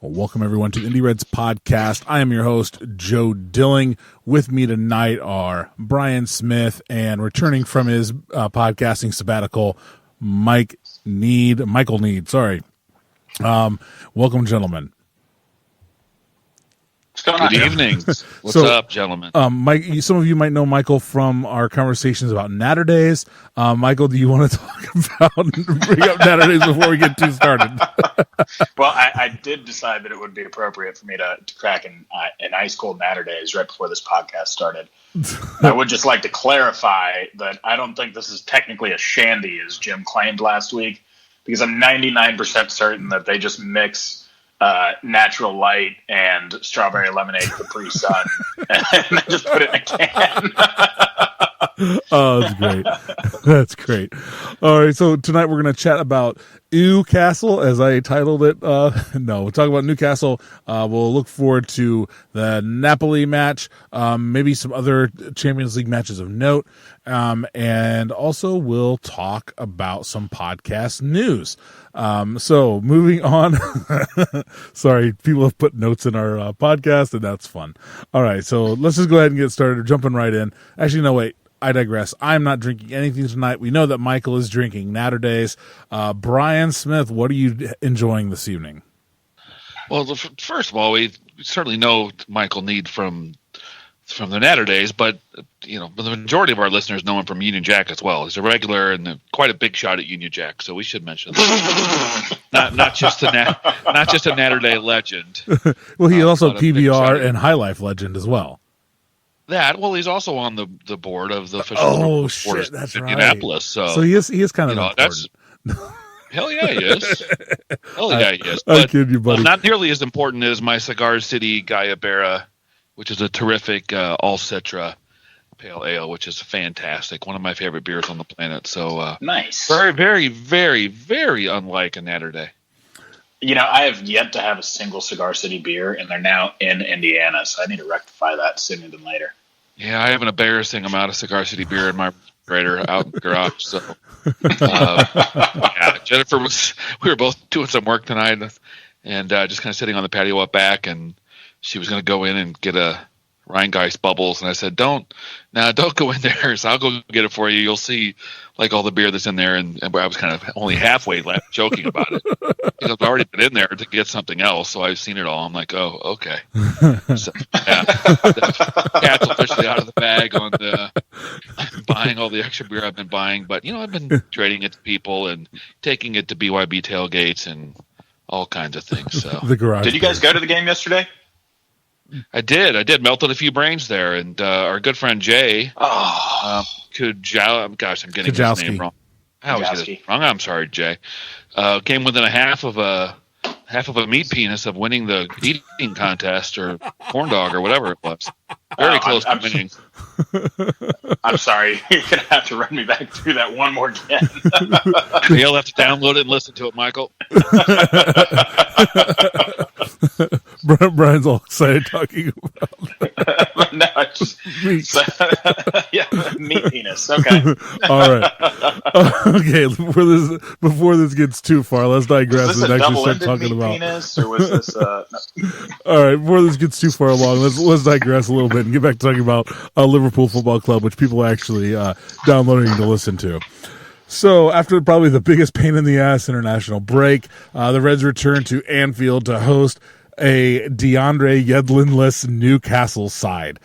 Well, welcome everyone to the Indie Reds podcast. I am your host, Joe Dilling. With me tonight are Bryan Smith and returning from his podcasting sabbatical, Michael Nead. Sorry. Welcome, gentlemen. What's going on? Good evening. What's up, gentlemen? Mike, some of you might know Michael from our conversations about Naturdays. Michael, do you want to talk about bring up Naturdays before we get too started? Well, I did decide that it would be appropriate for me to crack an ice cold Naturdays right before this podcast started. I would just like to clarify that I don't think this is technically a shandy, as Jim claimed last week, because I'm 99% certain that they just mix Natural Light and Strawberry Lemonade Capri Sun and just put it in a can. Oh, that's great. That's great. All right, so tonight we're going to chat about Newcastle, as I titled it. We'll talk about Newcastle. We'll look forward to the Napoli match, maybe some other Champions League matches of note, and also we'll talk about some podcast news. So moving on. Sorry, people have put notes in our podcast, and that's fun. All right, so let's just go ahead and get started, jumping right in. Actually, no, wait. I digress. I'm not drinking anything tonight. We know that Michael is drinking Naturdays. Bryan Smith, what are you enjoying this evening? Well, first of all, we certainly know Michael Nead from the Naturdays, but the majority of our listeners know him from Union Jack as well. He's a regular and quite a big shot at Union Jack, so we should mention that. not just a Naturday legend. Well, he's also PBR and High Life legend as well. He's also on the board of the official supporters in Indianapolis. Right. So he is kind of important. Hell yeah, he is. But, I kid you, buddy. Not nearly as important as my Cigar City Guayabera, which is a terrific all Citra pale ale, which is fantastic. One of my favorite beers on the planet. So nice. Very, very, very, very unlike a Naturday. I have yet to have a single Cigar City beer, and they're now in Indiana, so I need to rectify that sooner than later. Yeah, I have an embarrassing amount of Cigar City beer in my refrigerator out in the garage. So, Jennifer we were both doing some work tonight, and just kind of sitting on the patio up back, and she was going to go in and get a Rheingeist Bubbles, and I said, don't go in there, so I'll go get it for you. You'll see like all the beer that's in there, and I was kind of only halfway left joking about it. Because I've already been in there to get something else, so I've seen it all. I'm like, oh, okay. So, the cat's officially out of the bag on buying all the extra beer I've been buying, but I've been trading it to people and taking it to BYB tailgates and all kinds of things. So the garage. Did you guys go to the game yesterday? I did. Melted a few brains there, and our good friend Jay, I'm getting his name wrong. How was it wrong? I'm sorry, Jay. Came within a half of a meat penis of winning the eating contest or corn dog or whatever it was. Very close to winning. I'm sorry. You're going to have to run me back through that one more again. You'll have to download it and listen to it, Michael. Brian's all excited talking about No, it's just meat penis. Okay. All right. Okay. Before this gets too far, let's digress and actually start talking about penis, or was this? No. All right. Before this gets too far along, let's digress a little bit and get back to talking about Liverpool Football Club, which people are actually downloading to listen to. So after probably the biggest pain in the ass international break, the Reds returned to Anfield to host a DeAndre Yedlin-less Newcastle side.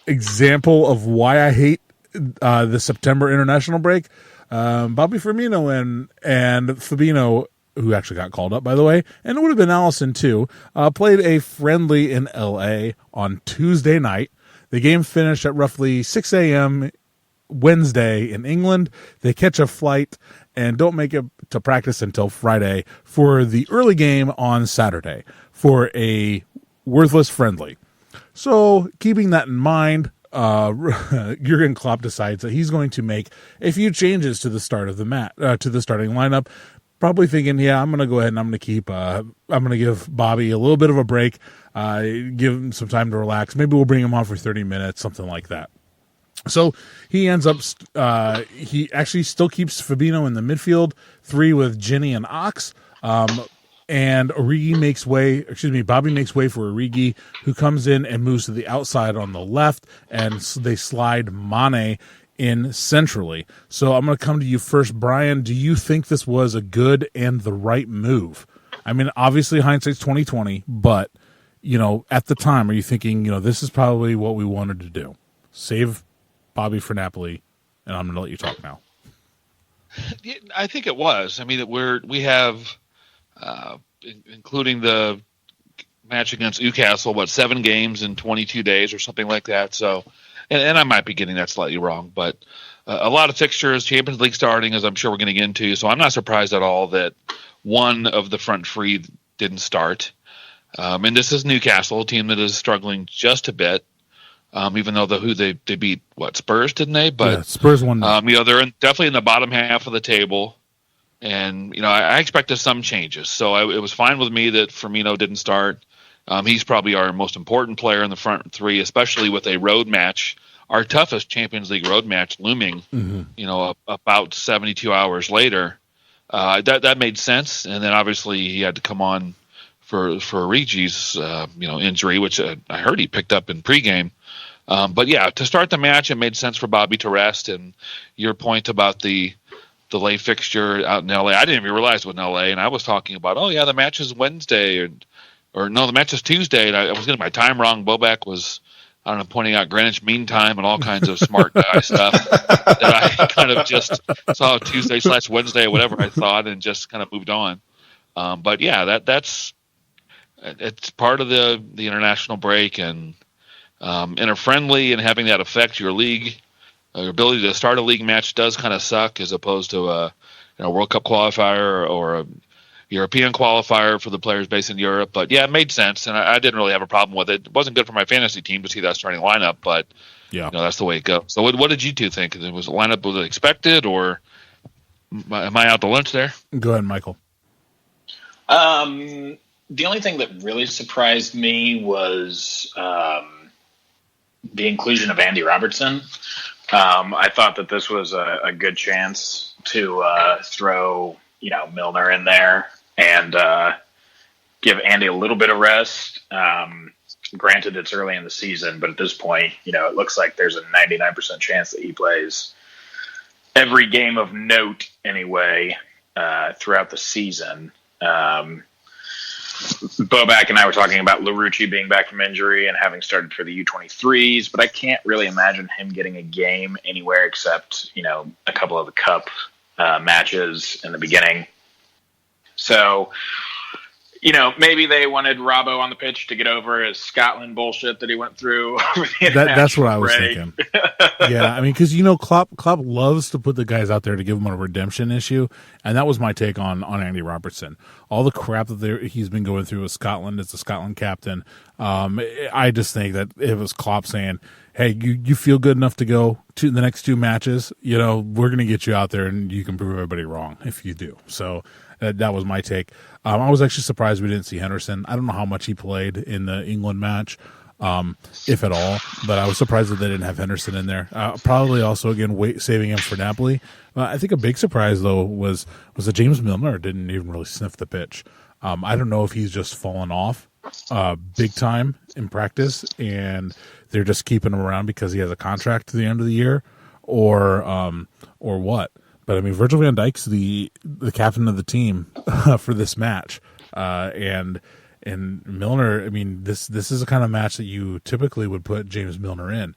Example of why I hate the September international break. Bobby Firmino and Fabinho, who actually got called up, by the way, and it would have been Allison too, played a friendly in LA on Tuesday night. The game finished at roughly 6 a.m. Wednesday in England. They catch a flight and don't make it to practice until Friday for the early game on Saturday for a worthless friendly. So keeping that in mind, Jurgen Klopp decides that he's going to make a few changes to the start of the to the starting lineup. Probably thinking, I'm going to go ahead and I'm going to give Bobby a little bit of a break, give him some time to relax. Maybe we'll bring him on for 30 minutes, something like that. So he ends up, he actually still keeps Fabinho in the midfield, three with Ginny and Ox. and Bobby makes way for Origi, who comes in and moves to the outside on the left, and they slide Mane in centrally. So I'm going to come to you first, Bryan. Do you think this was a good and the right move? I mean, obviously hindsight's 2020, but at the time, are you thinking, this is probably what we wanted to do? Save Bobby for Napoli, and I'm going to let you talk now. I think it was. I mean, we have, including the match against Newcastle, 7 games in 22 days or something like that. So, and I might be getting that slightly wrong, but a lot of fixtures, Champions League starting, as I'm sure we're going to get into. So I'm not surprised at all that one of the front three didn't start. And this is Newcastle, a team that is struggling just a bit. Even though they beat Spurs, didn't they? But yeah, Spurs won. They're definitely in the bottom half of the table, and I expected some changes. So it was fine with me that Firmino didn't start. He's probably our most important player in the front three, especially with a road match, our toughest Champions League road match looming. About 72 hours later, that made sense. And then obviously he had to come on for Origi's injury, which I heard he picked up in pregame. But yeah, to start the match, it made sense for Bobby to rest. And your point about the late fixture out in LA, I didn't even realize it was in LA. And I was talking about, the match is Wednesday, or no, the match is Tuesday. And I was getting my time wrong. Bobak was, pointing out Greenwich Mean Time and all kinds of smart guy stuff that I kind of just saw Tuesday/Wednesday or whatever I thought, and just kind of moved on. But yeah, it's part of the international break, and inter-friendly, and having that affect your league, your ability to start a league match does kind of suck, as opposed to a World Cup qualifier or a European qualifier for the players based in Europe. But yeah, it made sense, and I didn't really have a problem with it. It wasn't good for my fantasy team to see that starting lineup, but yeah, that's the way it goes. So what did you two think? Was the lineup was expected, or am I out to lunch there? Go ahead, Michael. The only thing that really surprised me was the inclusion of Andy Robertson. I thought that this was a good chance to throw Milner in there and give Andy a little bit of rest. Granted, it's early in the season, but at this point, it looks like there's a 99% chance that he plays every game of note anyway throughout the season. Bobak and I were talking about Larouci being back from injury and having started for the U23s, but I can't really imagine him getting a game anywhere except, a couple of the cup matches in the beginning. So, maybe they wanted Robbo on the pitch to get over his Scotland bullshit that he went through. That's what I was thinking. Yeah, I mean, because Klopp loves to put the guys out there to give them a redemption issue, and that was my take on Andy Robertson. All the crap that he's been going through with Scotland as the Scotland captain. I just think that it was Klopp saying, "Hey, you feel good enough to go to the next 2 matches? We're going to get you out there, and you can prove everybody wrong if you do." So that was my take. I was actually surprised we didn't see Henderson. I don't know how much he played in the England match, if at all, but I was surprised that they didn't have Henderson in there. Probably also, again, saving him for Napoli. I think a big surprise, though, was that James Milner didn't even really sniff the pitch. I don't know if he's just fallen off big time in practice, and they're just keeping him around because he has a contract to the end of the year, or what. But I mean, Virgil van Dijk's the captain of the team for this match, and Milner. I mean, this is the kind of match that you typically would put James Milner in,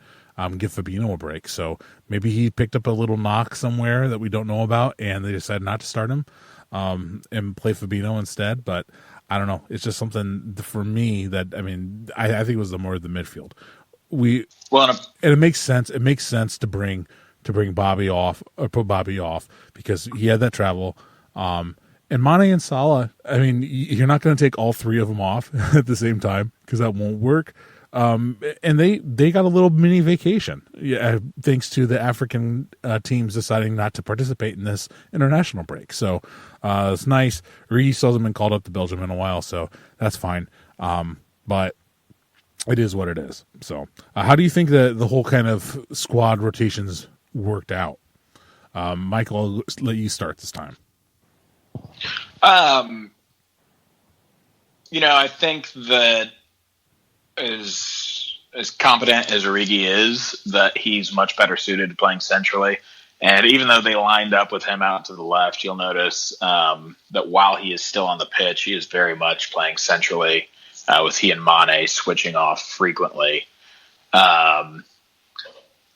give Fabinho a break. So maybe he picked up a little knock somewhere that we don't know about, and they decided not to start him and play Fabinho instead. But I don't know. It's just something for me that I think it was the midfield. And it makes sense. It makes sense to bring Bobby off or put Bobby off because he had that travel. And Mane and Salah, I mean, you're not going to take all 3 of them off at the same time because that won't work. And they got a little mini vacation, thanks to the African teams deciding not to participate in this international break. So it's nice. Reece still hasn't been called up to Belgium in a while, so that's fine. But it is what it is. So how do you think the whole kind of squad rotations worked out? Michael, I'll let you start this time. I think that as competent as Origi is, that he's much better suited to playing centrally. And even though they lined up with him out to the left, you'll notice that while he is still on the pitch, he is very much playing centrally with he and Mane switching off frequently. I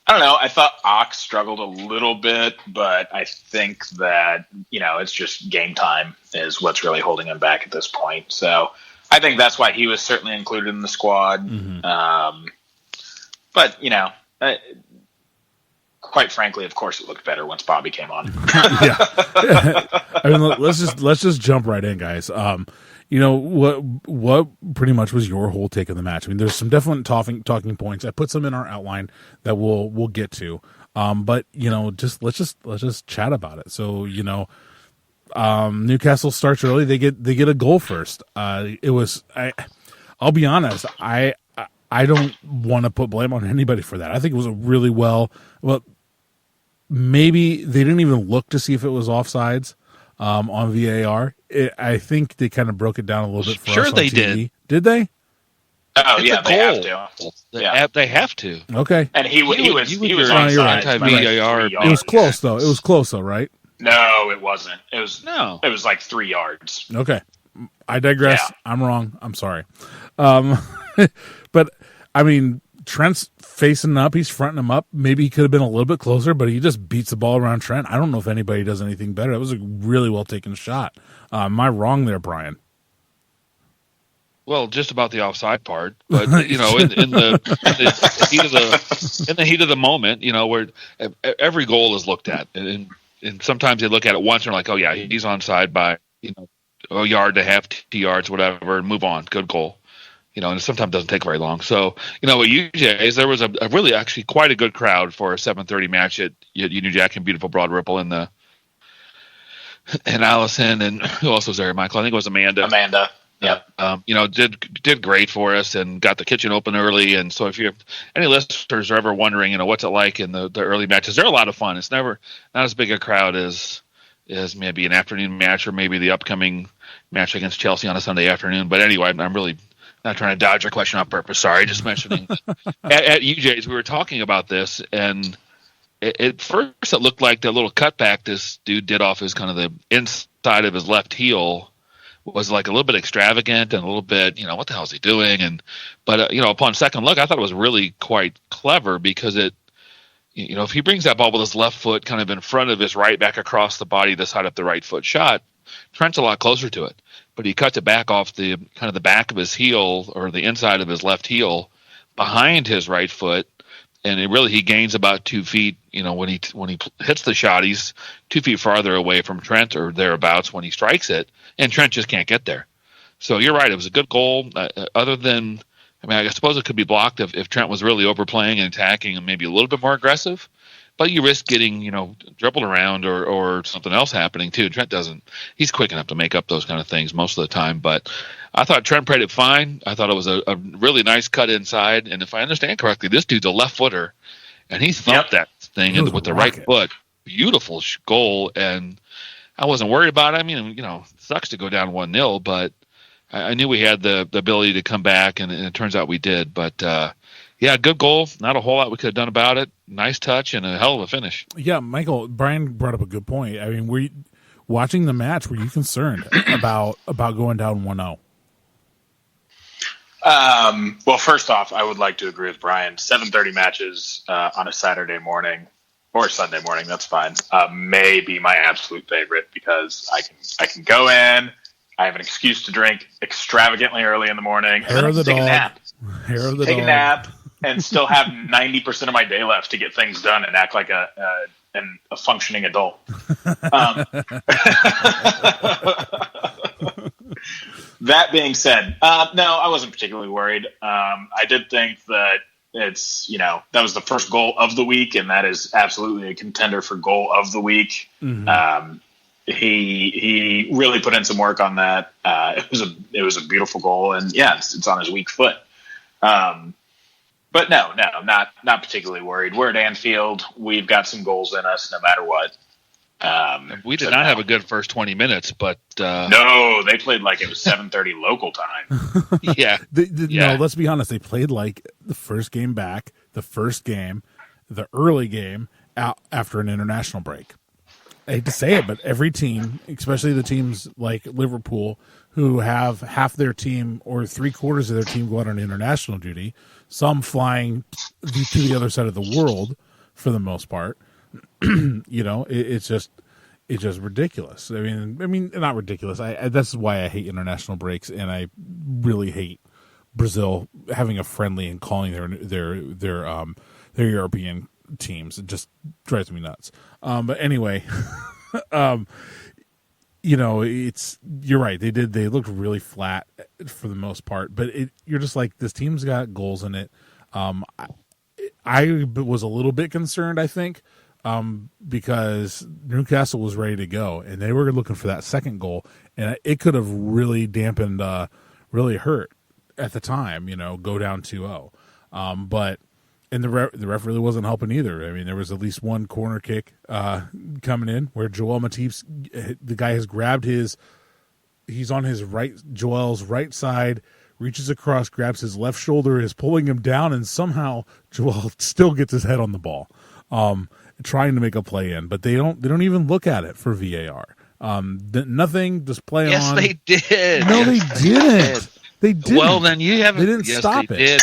don't know. I thought Ox struggled a little bit, but I think that, it's just game time is what's really holding him back at this point. So I think that's why he was certainly included in the squad. Mm-hmm. But, quite frankly, of course, it looked better once Bobby came on. Yeah. I mean, let's just jump right in, guys. What pretty much was your whole take of the match? I mean, there's some definite talking points. I put some in our outline that we'll get to. But let's just chat about it. So, Newcastle starts early. They get a goal first. I'll be honest. I don't want to put blame on anybody for that. I think it was a really well, maybe they didn't even look to see if it was offsides on VAR. I think they kind of broke it down a little bit for us on they TV. did. Did they? Oh, It's yeah, a they goal. have to. They have to. Okay. And he was you're onside. anti-VAR. It was close, though. It was close, though, right? No, it wasn't. It was like 3 yards. Okay. I digress. Yeah. I'm wrong. I'm sorry. But, I mean, Trent's facing up. He's fronting him up. Maybe he could have been a little bit closer, but he just beats the ball around Trent. I don't know if anybody does anything better. It was a really well taken shot. Am I wrong there, Bryan? Well, just about the offside part, but in the heat of the moment, where every goal is looked at, and sometimes they look at it once and they're like, oh yeah, he's onside by a yard to half 2 yards, whatever, and move on, good goal. And it sometimes doesn't take very long. So, what UJ's, there was a really actually quite a good crowd for a 7:30 match at Union Jack and beautiful Broad Ripple and Allison and who else was there? Michael, I think it was Amanda. Yep. Did great for us and got the kitchen open early. And so if you any listeners are ever wondering, what's it like in the early matches, they're a lot of fun. It's never not as big a crowd as maybe an afternoon match or maybe the upcoming match against Chelsea on a Sunday afternoon. But anyway, I'm really not trying to dodge your question on purpose. Sorry, just mentioning at UJ's we were talking about this, and at first it looked like the little cutback this dude did off his kind of the inside of his left heel was like a little bit extravagant and a little bit, what the hell is he doing? But upon second look, I thought it was really quite clever because it, if he brings that ball with his left foot kind of in front of his right back across the body to side up the right foot shot, Trent's a lot closer to it. But he cuts it back off the kind of the back of his heel or the inside of his left heel behind his right foot. And he gains about 2 feet, when he hits the shot, he's 2 feet farther away from Trent or thereabouts when he strikes it. And Trent just can't get there. So you're right. It was a good goal. Other than, I suppose it could be blocked if Trent was really overplaying and attacking and maybe a little bit more aggressive. But you risk getting, dribbled around or something else happening too. Trent doesn't. He's quick enough to make up those kind of things most of the time. But I thought Trent played it fine. I thought it was a really nice cut inside. And if I understand correctly, this dude's a left footer, and he thumped that thing with the right foot. Beautiful goal, and I wasn't worried about it. I mean, it sucks to go down 1-0, but I knew we had the ability to come back, and it turns out we did. But yeah, good goal. Not a whole lot we could have done about it. Nice touch and a hell of a finish. Yeah, Michael, Bryan brought up a good point. I mean, watching the match, were you concerned about going down 1-0? Well, first off, I would like to agree with Bryan. 7:30 matches on a Saturday morning or Sunday morning, that's fine, may be my absolute favorite because I can go in, I have an excuse to drink extravagantly early in the morning, and then take a nap. Take a nap and still have 90% of my day left to get things done and act like a functioning adult. That being said, no, I wasn't particularly worried. I did think that it's, that was the first goal of the week, and that is absolutely a contender for goal of the week. Mm-hmm. He really put in some work on that. It was a beautiful goal, and yeah, it's on his weak foot. But no, not particularly worried. We're at Anfield. We've got some goals in us, no matter what. We did not have a good first 20 minutes, but no, they played like it was 7:30 local time. Yeah. No, let's be honest. They played like the first game back, the first game, the early game out after an international break. I hate to say it, but every team, especially the teams like Liverpool, who have half their team or 3/4 of their team go out on international duty, some flying to the other side of the world for the most part. It's just ridiculous. I mean, not ridiculous. That's why I hate international breaks, and I really hate Brazil having a friendly and calling their European teams. It just drives me nuts. But anyway, you're right. They looked really flat for the most part, but you're just like, this team's got goals in it. I was a little bit concerned, I think, because Newcastle was ready to go and they were looking for that second goal, and it could have really dampened, really hurt at the time, go down 2-0. And the ref really wasn't helping either. I mean, there was at least one corner kick coming in where Joel Matip's, the guy has grabbed he's on his right, Joel's right side, reaches across, grabs his left shoulder, is pulling him down, and somehow Joel still gets his head on the ball, trying to make a play in. But they don't even look at it for VAR. Nothing, just play on. Yes, they did. No, they didn't. They didn't. Well, then you haven't. They didn't stop they it. Did.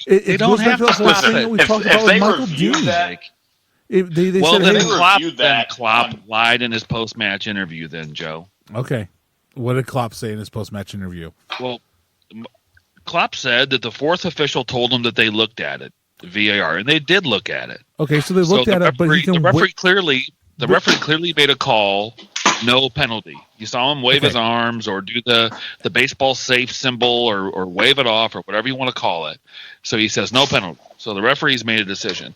It don't have to stop it. We talked about they Michael reviewed Dean. that, They Well, said, then hey, Klopp lied in his post-match interview. Then Joe. okay, what did Klopp say in his post-match interview? Well, Klopp said that the fourth official told him that they looked at it, the VAR, and they did look at it. Okay, so they looked at it, but the referee clearly made a call, no penalty. You saw him wave his arms or do the baseball safe symbol or wave it off or whatever you want to call it. So he says no penalty. So the referees made a decision.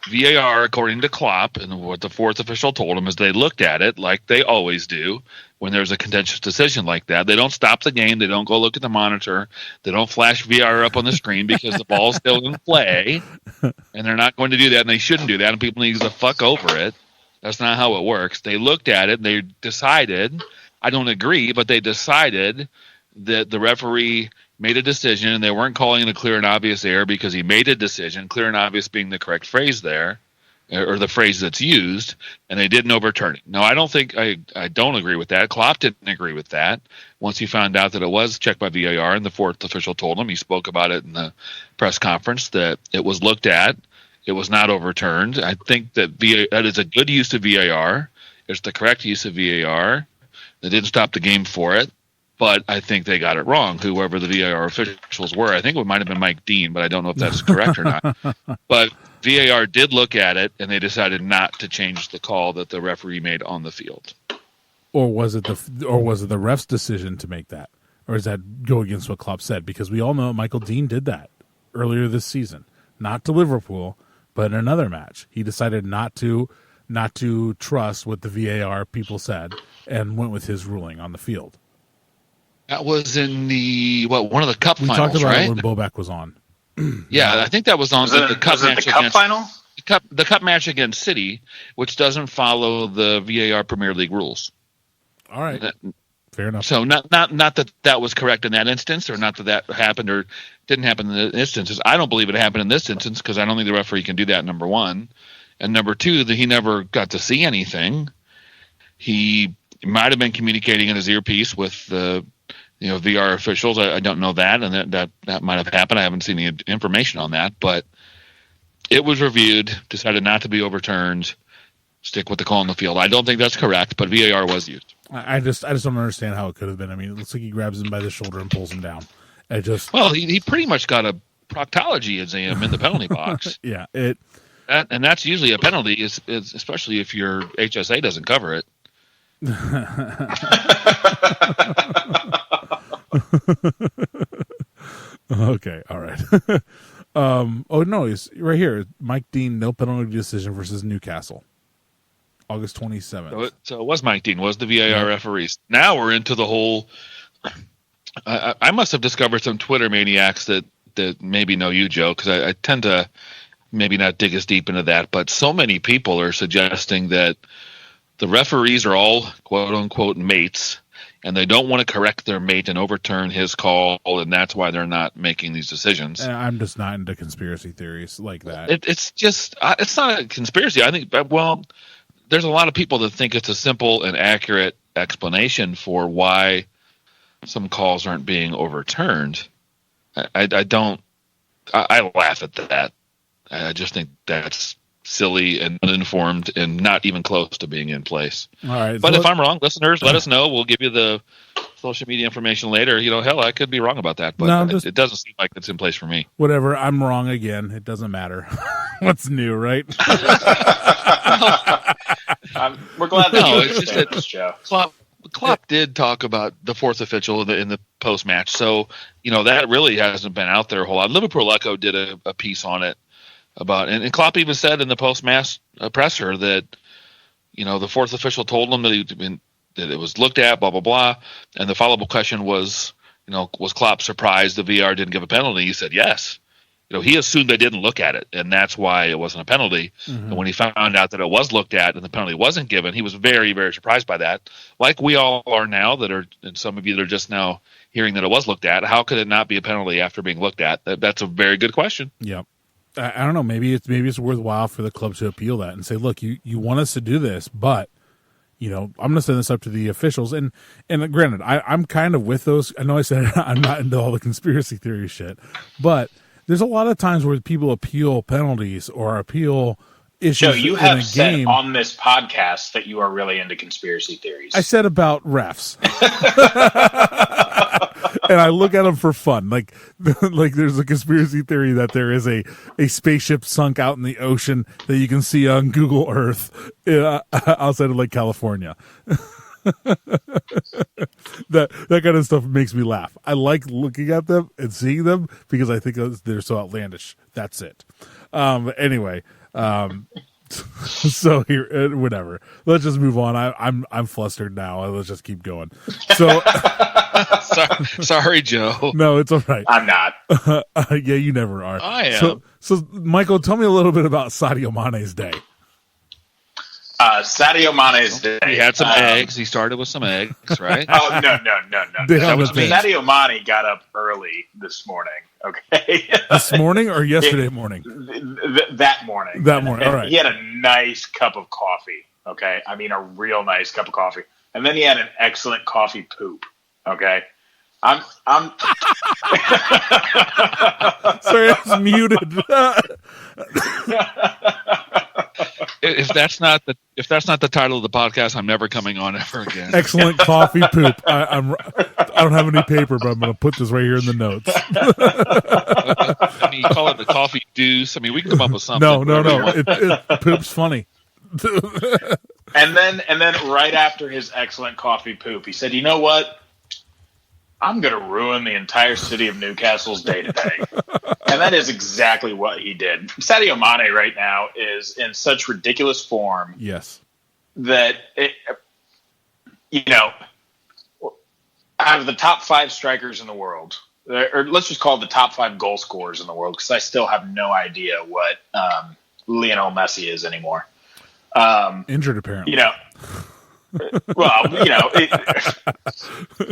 VAR, according to Klopp, and what the fourth official told him, is they looked at it like they always do when there's a contentious decision like that. They don't stop the game. They don't go look at the monitor. They don't flash VAR up on the screen because the ball's still in play, and they're not going to do that, and they shouldn't do that, and people need to fuck over it. That's not how it works. They looked at it, and they decided, I don't agree, but they decided that the referee made a decision, and they weren't calling it a clear and obvious error because he made a decision, clear and obvious being the correct phrase there, or the phrase that's used, and they didn't overturn it. No, I don't agree with that. Klopp didn't agree with that. Once he found out that it was checked by VAR and the fourth official told him, he spoke about it in the press conference, that it was looked at, it was not overturned. I think that that is a good use of VAR. It's the correct use of VAR. They didn't stop the game for it. But I think they got it wrong, whoever the VAR officials were. I think it might have been Mike Dean, but I don't know if that's correct or not. But VAR did look at it, and they decided not to change the call that the referee made on the field. Or was it the ref's decision to make that? Or does that go against what Klopp said? Because we all know Michael Dean did that earlier this season. Not to Liverpool, but in another match. He decided not to trust what the VAR people said and went with his ruling on the field. That was in one of the cup finals, right? We talked about it when Bobak was on. Yeah, I think that was on the cup match. The cup final? The cup match against City, which doesn't follow the VAR Premier League rules. All right, fair enough. So not that was correct in that instance, or not that happened or didn't happen in the instances. I don't believe it happened in this instance because I don't think the referee can do that. Number one, and number two, that he never got to see anything. He might have been communicating in his earpiece with the VR officials. I don't know that, and that might have happened. I haven't seen any information on that, but it was reviewed, decided not to be overturned, stick with the call on the field. I don't think that's correct, but VAR was used. I just don't understand how it could have been. I mean, it looks like he grabs him by the shoulder and pulls him down. He pretty much got a proctology exam in the penalty box. Yeah, and that's usually a penalty, is especially if your HSA doesn't cover it. Okay, all right. He's right here. Mike Dean, no penalty decision versus Newcastle, August 27th. So it was Mike Dean, was the VAR referees. Now we're into the whole. I must have discovered some Twitter maniacs that maybe know you, Joe, because I tend to maybe not dig as deep into that, but so many people are suggesting that the referees are all quote unquote mates, and they don't want to correct their mate and overturn his call, and that's why they're not making these decisions. I'm just not into conspiracy theories like that. It's just it's not a conspiracy. I think there's a lot of people that think it's a simple and accurate explanation for why some calls aren't being overturned. I laugh at that. I just think that's silly and uninformed and not even close to being in place. All right, but if I'm wrong, listeners, let us know. We'll give you the social media information later. Hell, I could be wrong about that, but it doesn't seem like it's in place for me. Whatever, I'm wrong again. It doesn't matter. What's new, right? We're glad that you it's just that this, Joe. Klopp did talk about the fourth official in the post match, so that really hasn't been out there a whole lot. Liverpool Echo did a piece on it about, and Klopp even said in the post match presser that the fourth official told him that it was looked at, blah blah blah, and the follow-up question was was Klopp surprised the VR didn't give a penalty? He said yes. He assumed they didn't look at it, and that's why it wasn't a penalty. Mm-hmm. And when he found out that it was looked at and the penalty wasn't given, he was very, very surprised by that. Like we all are now, and some of you that are just now hearing that it was looked at. How could it not be a penalty after being looked at? That's a very good question. Yeah. I don't know. Maybe it's worthwhile for the club to appeal that and say, look, you want us to do this, but I'm going to send this up to the officials. And granted, I'm kind of with those. I know I said I'm not into all the conspiracy theory shit, but there's a lot of times where people appeal penalties or appeal issues. Joe, you have said on this podcast that you are really into conspiracy theories. I said about refs. And I look at them for fun. Like there's a conspiracy theory that there is a spaceship sunk out in the ocean that you can see on Google Earth outside of Lake California. that kind of stuff makes me laugh. I like looking at them and seeing them because I think they're so outlandish. That's it. Anyway, so here, whatever. Let's just move on. I'm flustered now. Let's just keep going. So, sorry, Joe. No, it's all right. I'm not. Yeah, you never are. I am. So, Michael, tell me a little bit about Sadio Mane's day. Sadio Mane's day. He had some eggs. He started with some eggs, right? Oh, no. That was me. Sadio Mane got up early this morning, okay? This morning or yesterday morning? That morning. That morning, all right. He had a nice cup of coffee, okay? I mean, a real nice cup of coffee. And then he had an excellent coffee poop, okay? I'm sorry, I was muted. If that's not the title of the podcast, I'm never coming on ever again. Excellent coffee poop. I don't have any paper, but I'm going to put this right here in the notes. I mean, you call it the coffee deuce. I mean, we can come up with something. No. Poop's funny. And then right after his excellent coffee poop, he said, "You know what? I'm going to ruin the entire city of Newcastle's day today." And that is exactly what he did. Sadio Mane right now is in such ridiculous form. Yes. That, out of the top 5 strikers in the world, or let's just call it the top 5 goal scorers in the world, because I still have no idea what Lionel Messi is anymore. Injured, apparently. Well,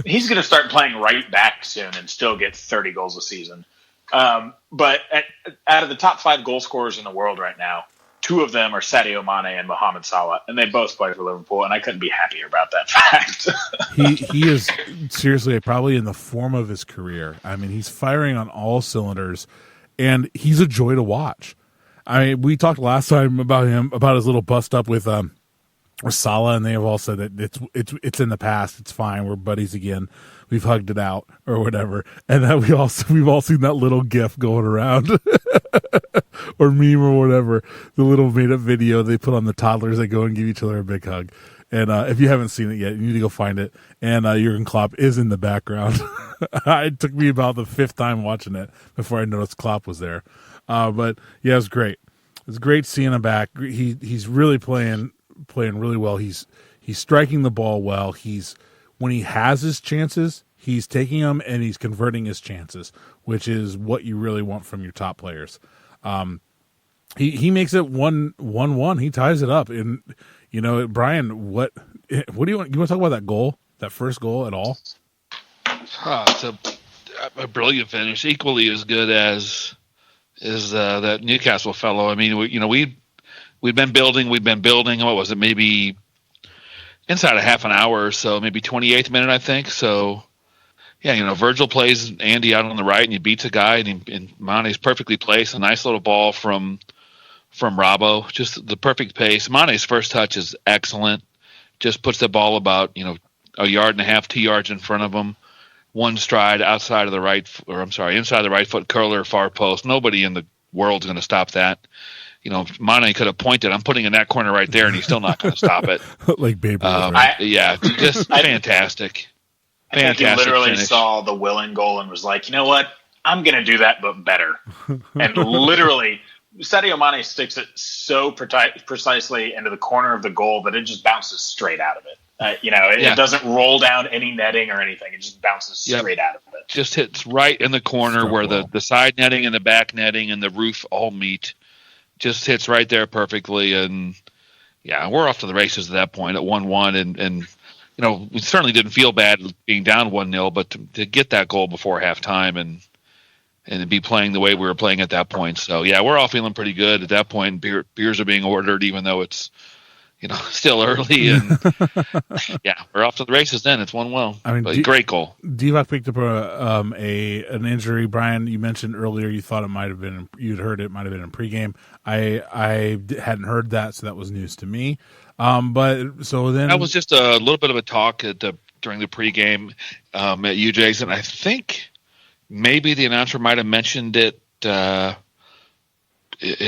he's going to start playing right back soon and still get 30 goals a season. But out of the top 5 goal scorers in the world right now, 2 of them are Sadio Mane and Mohamed Salah, and they both play for Liverpool, and I couldn't be happier about that fact. He is seriously probably in the form of his career. I mean, he's firing on all cylinders, and he's a joy to watch. We talked last time about his little bust up with Salah, and they have all said that it's in the past. It's fine. We're buddies again. We've hugged it out or whatever. And that we've all seen that little GIF going around or meme or whatever. The little made up video they put on the toddlers that go and give each other a big hug. And if you haven't seen it yet, you need to go find it. And Jurgen Klopp is in the background. It took me about the 5th time watching it before I noticed Klopp was there. But yeah, it was great. It was great seeing him back. He's really playing really well. He's striking the ball well. When he has his chances, he's taking them and he's converting his chances, which is what you really want from your top players. He makes it 1-1. He ties it up, and Bryan, what do you want? You want to talk about that goal, that first goal at all? It's a brilliant finish, equally as good as that Newcastle fellow. I mean, we've been building. What was it? Maybe inside a half an hour or so, maybe 28th minute, I think. So, yeah, Virgil plays Andy out on the right, and he beats a guy, and Mane's perfectly placed. A nice little ball from Robbo, just the perfect pace. Mane's first touch is excellent. Just puts the ball about a yard and a half, 2 yards in front of him. One stride inside the right foot curler, far post. Nobody in the world's going to stop that. Mane could have pointed. I'm putting in that corner right there, and he's still not going to stop it. Like Babe Ruth, right? Just fantastic. I think he literally saw the Willen goal and was like, you know what? I'm going to do that, but better. And literally, Sadio Mane sticks it so precisely into the corner of the goal that it just bounces straight out of it. It doesn't roll down any netting or anything. It just bounces straight out of it. Just hits right in the corner where the side netting and the back netting and the roof all meet. Just hits right there perfectly. And, we're off to the races at that point at 1-1. And we certainly didn't feel bad being down 1-0, but to get that goal before halftime and be playing the way we were playing at that point. So, we're all feeling pretty good at that point. Beers are being ordered, even though it's, still early, and we're off to the races. Then it's 1-1. I mean, great goal. Divock picked up an injury. Bryan, you mentioned earlier you thought it might have been, you'd heard it might have been in pregame. I hadn't heard that, so that was news to me. But so then that was just a little bit of a talk during the pregame at UJ's, and I think maybe the announcer might have mentioned it in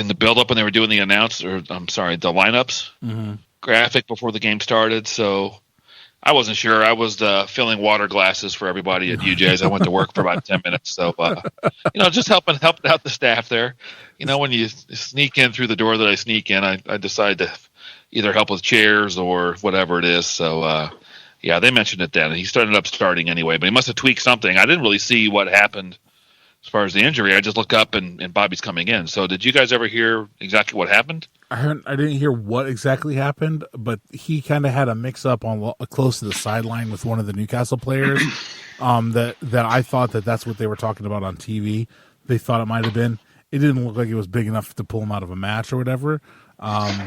the build-up when they were doing the the lineups graphic before the game started. So I wasn't sure. I was filling water glasses for everybody at UJ's. I went to work for about 10 minutes. So, just helping out the staff there. When you sneak in through the door that I sneak in, I decide to either help with chairs or whatever it is. So, they mentioned it then. He starting anyway, but he must have tweaked something. I didn't really see what happened as far as the injury. I just look up and Bobby's coming in. So did you guys ever hear exactly what happened? I didn't hear what exactly happened, but he kind of had a mix-up on close to the sideline with one of the Newcastle players. That I thought that's what they were talking about on TV. They thought it might have been. It didn't look like it was big enough to pull him out of a match or whatever.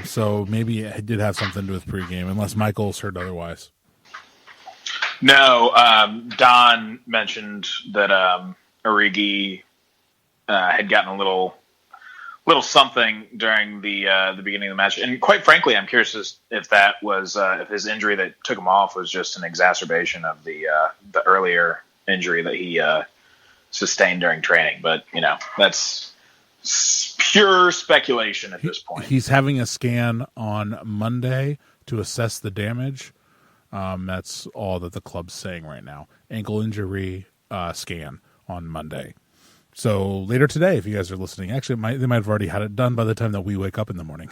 So maybe it did have something to do with pregame, unless Michael's heard otherwise. No, Don mentioned that Origi had gotten a little something during the beginning of the match, and quite frankly, I'm curious if that was if his injury that took him off was just an exacerbation of the earlier injury that he sustained during training. But that's pure speculation at this point. He's having a scan on Monday to assess the damage. That's all that the club's saying right now. Ankle injury scan on Monday. So later today, if you guys are listening, actually they might have already had it done by the time that we wake up in the morning,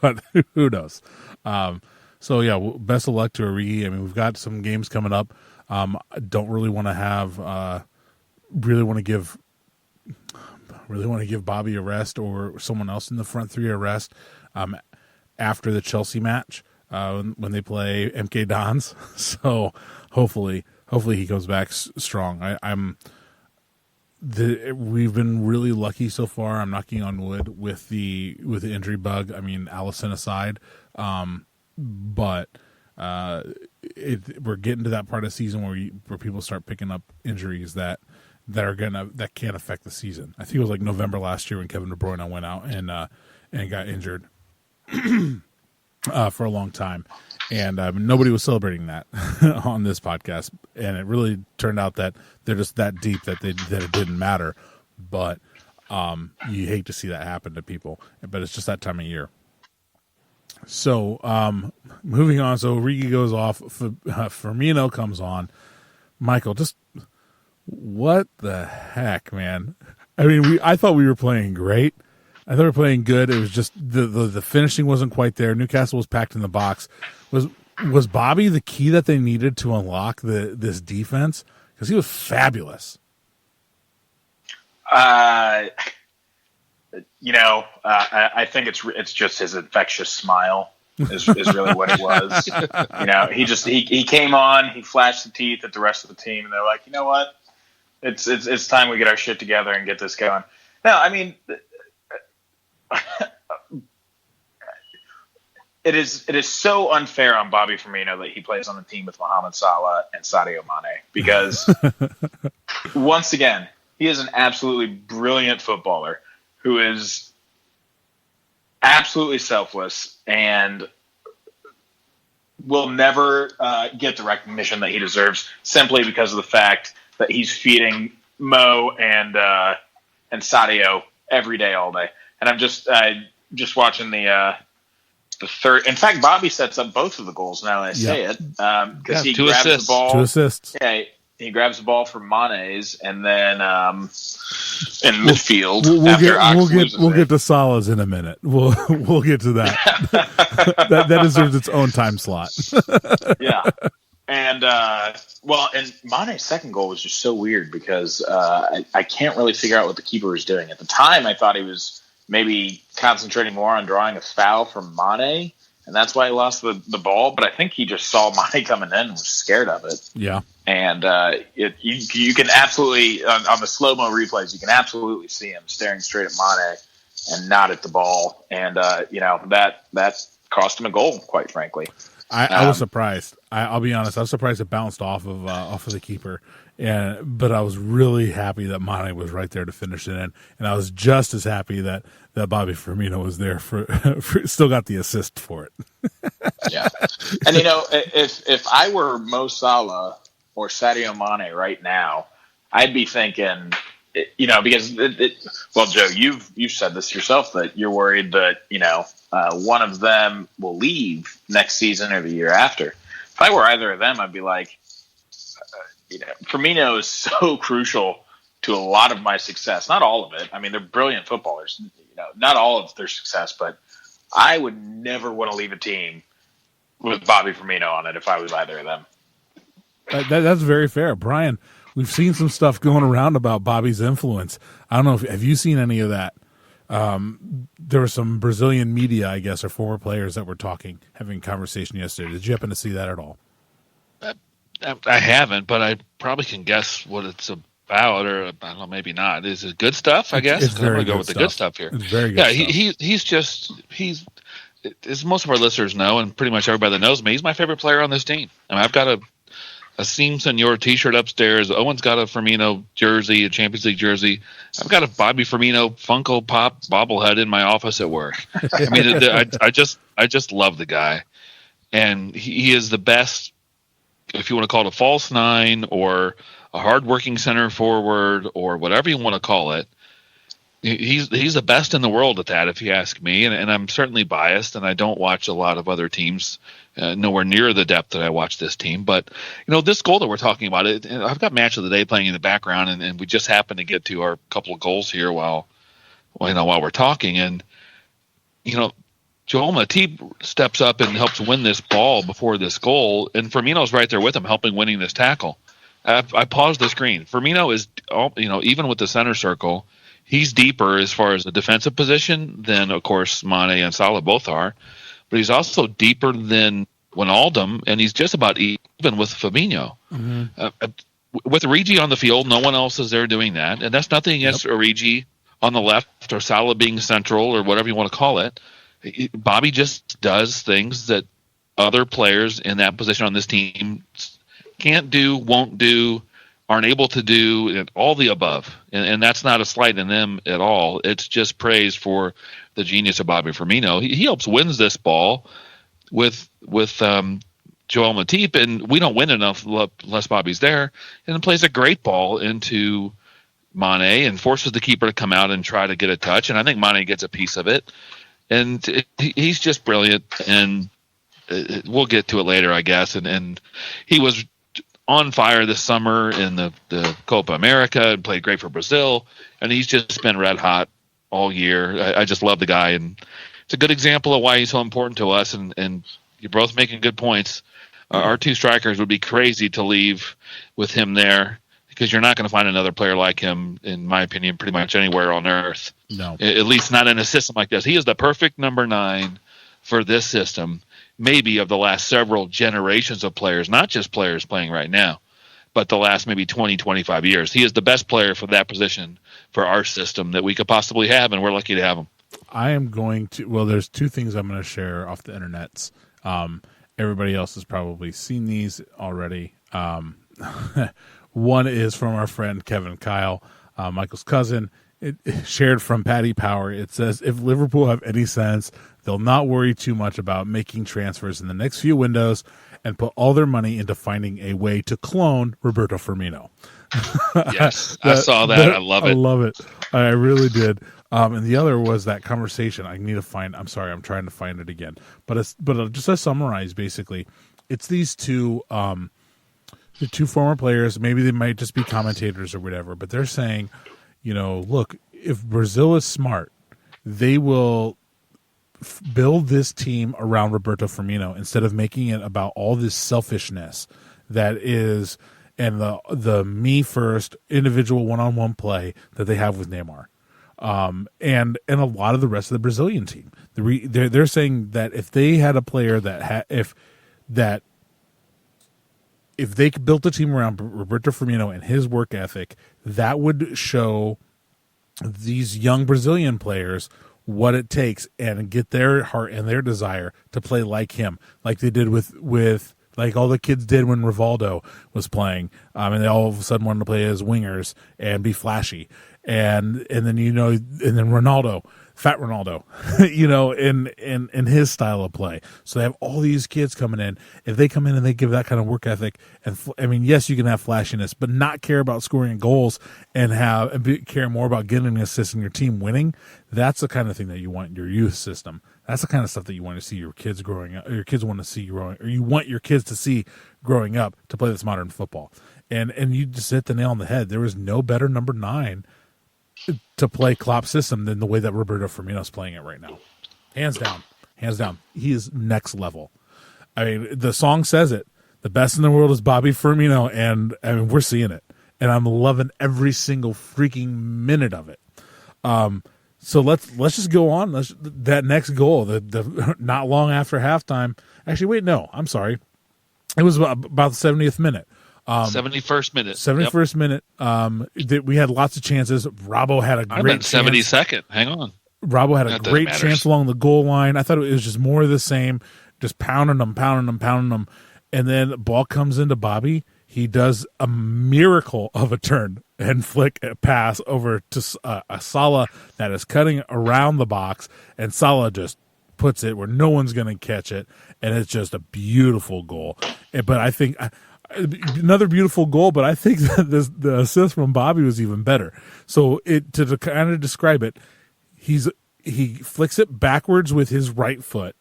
but who knows? Best of luck to Origi. I mean, we've got some games coming up. I don't really want to really want to give Bobby a rest or someone else in the front three a rest after the Chelsea match when they play MK Dons. So hopefully he comes back strong. We've been really lucky so far. I'm knocking on wood with the injury bug. I mean, Allison aside, but we're getting to that part of the season where people start picking up injuries that can't affect the season. I think it was like November last year when Kevin De Bruyne went out and got injured for a long time. And nobody was celebrating that on this podcast, and it really turned out that they're just that deep that it didn't matter. But you hate to see that happen to people, but it's just that time of year. So moving on, so Origi goes off, Firmino comes on. Michael, just what the heck, man? I mean, I thought we were playing great. I thought we were playing good. It was just the finishing wasn't quite there. Newcastle was packed in the box. Was Bobby the key that they needed to unlock this defense? Because he was fabulous. I think it's just his infectious smile. is really what it was. He came on, he flashed the teeth at the rest of the team, and they're like, you know what? It's time we get our shit together and get this going. No, I mean, it is so unfair on Bobby Firmino that he plays on the team with Mohamed Salah and Sadio Mane, because once again, he is an absolutely brilliant footballer who is absolutely selfless and will never get the recognition that he deserves simply because of the fact that he's feeding Mo and Sadio every day, all day. And I'm just watching the third. In fact, Bobby sets up both of the goals now that I say it, because he grabs the ball. 2 assists. Yeah, he grabs the ball from Mane's, and then in midfield. We'll get to Salah's in a minute. We'll get to that. that deserves its own time slot. Yeah. And and Mane's second goal was just so weird because I can't really figure out what the keeper was doing. At the time, I thought he was maybe concentrating more on drawing a foul from Mane, and that's why he lost the ball. But I think he just saw Mane coming in and was scared of it. Yeah. And you can absolutely, on the slow-mo replays, you can absolutely see him staring straight at Mane and not at the ball. And, that cost him a goal, quite frankly. I was surprised. I'll be honest. I was surprised it bounced off of the keeper, but I was really happy that Mane was right there to finish it in, and I was just as happy that Bobby Firmino was there for still got the assist for it. Yeah, and if I were Mo Salah or Sadio Mane right now, I'd be thinking, because Joe, you've said this yourself that you're worried that one of them will leave next season or the year after. If I were either of them, I'd be like, Firmino is so crucial to a lot of my success. Not all of it. I mean, they're brilliant footballers. Not all of their success, but I would never want to leave a team with Bobby Firmino on it if I was either of them. That's very fair, Bryan. We've seen some stuff going around about Bobby's influence. I don't know have you seen any of that? There were some Brazilian media, I guess, or former players that were having a conversation yesterday. Did you happen to see that at all? I haven't, but I probably can guess what it's about, or I don't know, maybe not. Is it good stuff? I guess I'm going to go with the good stuff here. It's very good. Yeah, he's as most of our listeners know, and pretty much everybody that knows me, he's my favorite player on this team. I mean, I've got a Seam Senor t-shirt upstairs. Owen's got a Firmino jersey, a Champions League jersey. I've got a Bobby Firmino Funko Pop bobblehead in my office at work. I mean, I just love the guy, and he is the best. If you want to call it a false nine or a hardworking center forward or whatever you want to call it, he's the best in the world at that, if you ask me. And I'm certainly biased, and I don't watch a lot of other teams. Nowhere near the depth that I watch this team. But, this goal that we're talking about, I've got Match of the Day playing in the background, and we just happened to get to our couple of goals here while we're talking. And, Joel Matip steps up and helps win this ball before this goal, and Firmino's right there with him helping winning this tackle. I paused the screen. Firmino is, even with the center circle, he's deeper as far as the defensive position than, of course, Mane and Salah both are. But he's also deeper than Wijnaldum, and he's just about even with Fabinho. Mm-hmm. With Origi on the field, no one else is there doing that. And that's nothing against Origi on the left or Salah being central or whatever you want to call it. Bobby just does things that other players in that position on this team can't do, won't do, aren't able to do, and all the above. And that's not a slight in them at all. It's just praise for the genius of Bobby Firmino. He helps wins this ball with Joel Matip, and we don't win enough unless Bobby's there, and then plays a great ball into Mane and forces the keeper to come out and try to get a touch, and I think Mane gets a piece of it. And he's just brilliant, and we'll get to it later, I guess. And he was on fire this summer in the Copa America and played great for Brazil, and he's just been red hot all year. I just love the guy, and it's a good example of why he's so important to us, and you're both making good points. Our two strikers would be crazy to leave with him there, because you're not going to find another player like him, in my opinion, pretty much anywhere on earth. No. At least not in a system like this. He is the perfect number 9 for this system, maybe of the last several generations of players, not just players playing right now, but the last maybe 20, 25 years. He is the best player for that position for our system that we could possibly have, and we're lucky to have him. I am going to, well, there's two things I'm going to share off the internets. Everybody else has probably seen these already. One is from our friend Kevin Kyle, Michael's cousin. It shared from Paddy Power. It says, if Liverpool have any sense, they'll not worry too much about making transfers in the next few windows and put all their money into finding a way to clone Roberto Firmino. Yes, I saw that. I love it. I love it. I really did. And the other was that conversation. I need to find. I'm sorry, I'm trying to find it again. But just to summarize, basically, it's these two, the two former players. Maybe they might just be commentators or whatever. But they're saying, look, if Brazil is smart, they will build this team around Roberto Firmino instead of making it about all this selfishness that is, and the me first individual one-on-one play that they have with Neymar. And a lot of the rest of the Brazilian team. They're saying that if they had a player if they built a team around Roberto Firmino and his work ethic, that would show these young Brazilian players what it takes and get their heart and their desire to play like him, like they did with like all the kids did when Rivaldo was playing, and they all of a sudden wanted to play as wingers and be flashy, and then and then Ronaldo, fat Ronaldo, in his style of play. So they have all these kids coming in. If they come in and they give that kind of work ethic, and yes, you can have flashiness, but not care about scoring goals and care more about getting an assist and your team winning. That's the kind of thing that you want in your youth system. That's the kind of stuff that you want to see your kids growing up, or your kids want to see growing, or you want your kids to see growing up to play this modern football. And you just hit the nail on the head. There is no better number 9 to play Klopp's system than the way that Roberto Firmino is playing it right now. Hands down. He is next level. I mean, the song says it. The best in the world is Bobby Firmino, and we're seeing it. And I'm loving every single freaking minute of it. So let's just go on. That next goal, the not long after halftime. Actually, wait, no, I'm sorry. It was about the 70th minute. 71st minute. 71st minute. We had lots of chances. Robbo had a great chance. 72nd. Hang on. Robbo had a great chance along the goal line. I thought it was just more of the same, just pounding them. And then the ball comes into Bobby. He does a miracle of a turn and flick a pass over to a Salah that is cutting around the box, and Salah just puts it where no one's going to catch it, and it's just a beautiful goal. But I think another beautiful goal, but I think that the assist from Bobby was even better. So to kind of describe it, he flicks it backwards with his right foot.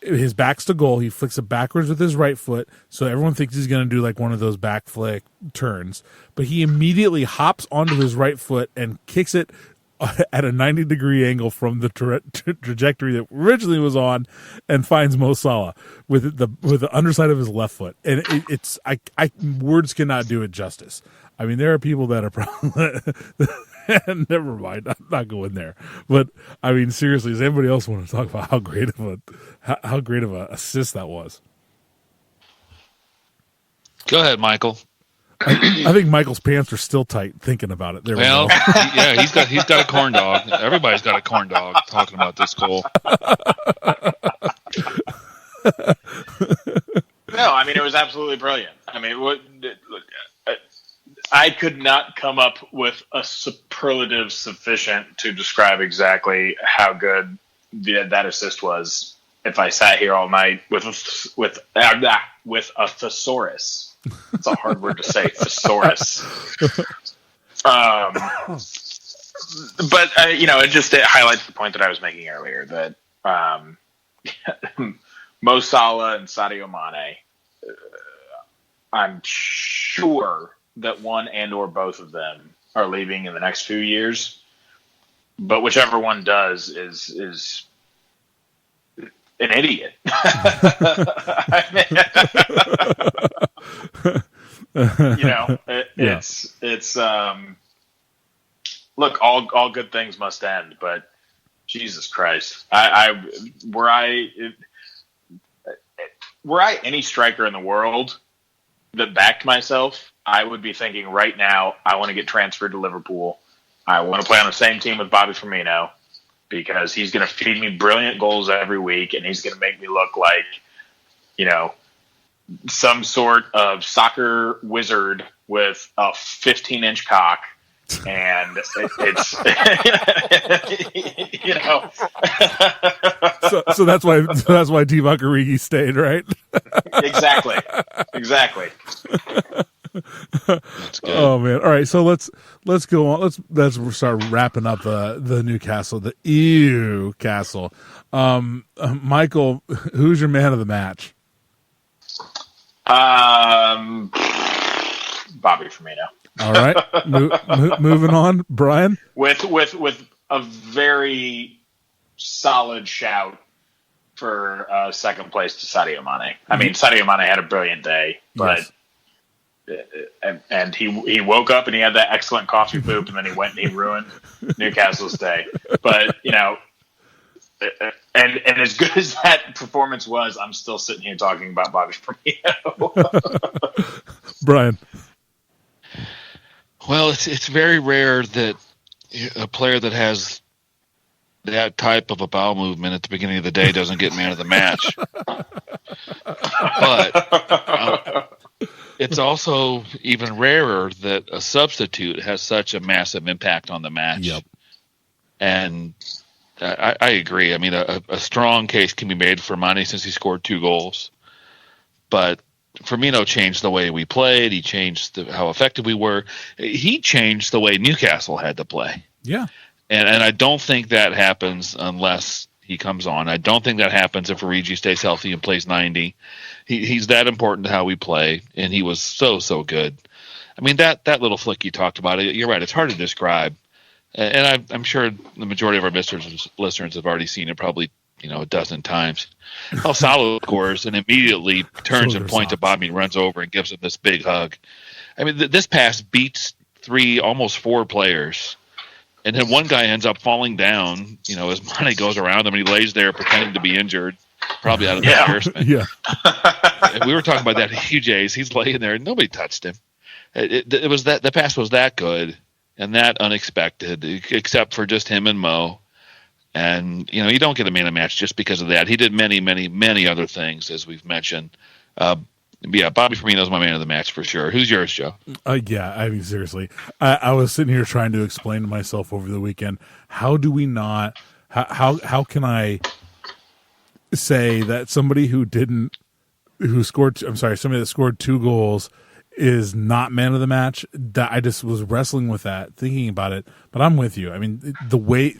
His back's to goal. He flicks it backwards with his right foot, so everyone thinks he's going to do like one of those back flick turns. But he immediately hops onto his right foot and kicks it at a 90-degree angle from the trajectory that originally was on, and finds Mo Salah with the underside of his left foot. And it's words cannot do it justice. I mean, there are people that are probably never mind. I'm not going there. But I mean, seriously, does anybody else want to talk about how great of a assist that was? Go ahead, Michael. I think Michael's pants are still tight thinking about it. There we go. Yeah, he's got a corn dog. Everybody's got a corn dog talking about this goal. No, I mean, it was absolutely brilliant. I mean, I could not come up with a superlative sufficient to describe exactly how good that assist was if I sat here all night with a thesaurus. It's a hard word to say, thesaurus. But it highlights the point that I was making earlier that Mo Salah and Sadio Mane, I'm sure that one and or both of them are leaving in the next few years, but whichever one does is an idiot. It's look, all good things must end, but Jesus Christ. Were I any striker in the world that backed myself, I would be thinking right now, I want to get transferred to Liverpool. I want to play on the same team with Bobby Firmino because he's going to feed me brilliant goals every week, and he's going to make me look like, some sort of soccer wizard with a 15-inch cock. And it's so that's why Divock Origi stayed, right? Exactly. That's good. Oh man! All right, so let's go on. Let's start wrapping up the Newcastle, the Castle. Michael, who's your man of the match? Bobby Firmino. All right, moving on, Bryan. With a very solid shout for second place to Sadio Mane. I mean, Sadio Mane had a brilliant day, but and he woke up and he had that excellent coffee poop, and then he went and he ruined Newcastle's day. But and as good as that performance was, I'm still sitting here talking about Bobby Firmino. Bryan. Well, it's very rare that a player that has that type of a bowel movement at the beginning of the day doesn't get man of the match. But it's also even rarer that a substitute has such a massive impact on the match. Yep. And I agree. I mean, a strong case can be made for Mane since he scored 2 goals. But Firmino changed the way we played. He changed how effective we were. He changed the way Newcastle had to play. Yeah. And I don't think that happens unless he comes on. I don't think that happens if Origi stays healthy and plays 90. He's that important to how we play, and he was so good. I mean, that little flick you talked about, you're right, it's hard to describe. And I'm sure the majority of our listeners have already seen it probably a dozen times. How Salah scores and immediately turns and points at Bobby and runs over and gives him this big hug. I mean, this pass beats 3, almost 4 players. And then one guy ends up falling down, as Mane goes around him and he lays there pretending to be injured, probably out of embarrassment. Yeah. And we were talking about that a few days. He's laying there and nobody touched him. It was that the pass was that good and that unexpected, except for just him and Mo. And, you don't get a man of the match just because of that. He did many, many, many other things, as we've mentioned. Bobby Firmino's my man of the match for sure. Who's yours, Joe? Yeah, I mean, seriously. I was sitting here trying to explain to myself over the weekend, how do we not, how can I say that somebody somebody that scored 2 goals is not man of the match? I just was wrestling with that, thinking about it. But I'm with you. I mean, the way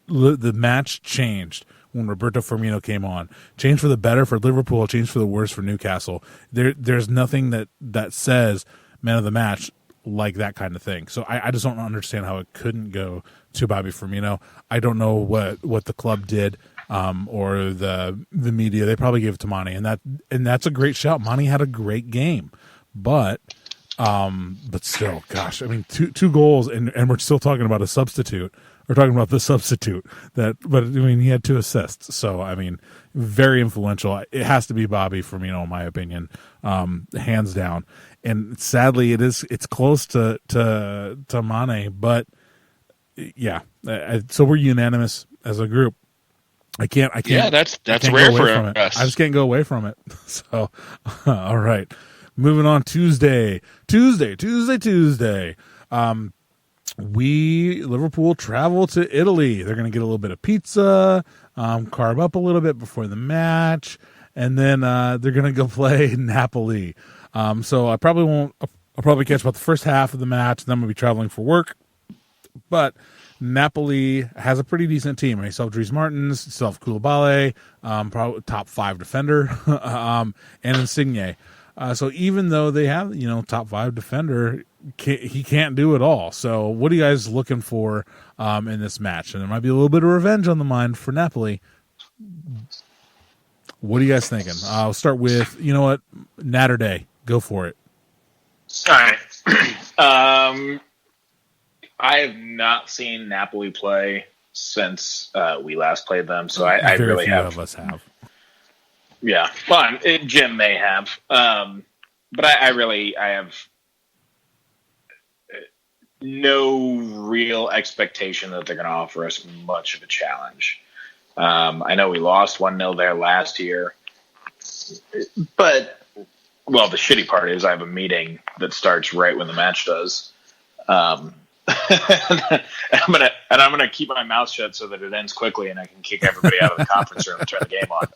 the match changed when Roberto Firmino came on, changed for the better for Liverpool, changed for the worse for Newcastle. There's nothing that says man of the match like that kind of thing. So I just don't understand how it couldn't go to Bobby Firmino. I don't know what the club did or the media. They probably gave it to Mane, and that's a great shout. Mane had a great game, but still, gosh, I mean, two goals, and we're still talking about a substitute. We're talking about the substitute but I mean, he had 2 assists. So, I mean, very influential. It has to be Bobby Firmino, in my opinion, hands down. And sadly, it's close to Mane, but yeah. So we're unanimous as a group. I can't. Yeah, that's rare for us. I just can't go away from it. So, all right. Moving on, Tuesday. Liverpool travel to Italy. They're going to get a little bit of pizza, carb up a little bit before the match, and then they're going to go play Napoli. So I'll probably catch about the first half of the match, and then I'm going to be traveling for work. But Napoli has a pretty decent team. I still have Dries Martins, still have Koulibaly, probably top 5 defender, and Insigne. So even though they have, top 5 defender, he can't do it all. So what are you guys looking for in this match? And there might be a little bit of revenge on the mind for Napoli. What are you guys thinking? I'll start with, Naturday. Go for it. All right. I have not seen Napoli play since we last played them. So I Very really few have. of us have. Yeah, well, Jim may have, but I have no real expectation that they're going to offer us much of a challenge. I know we lost 1-0 there last year, but well, the shitty part is I have a meeting that starts right when the match does. I'm gonna keep my mouth shut so that it ends quickly and I can kick everybody out of the conference room and turn the game on.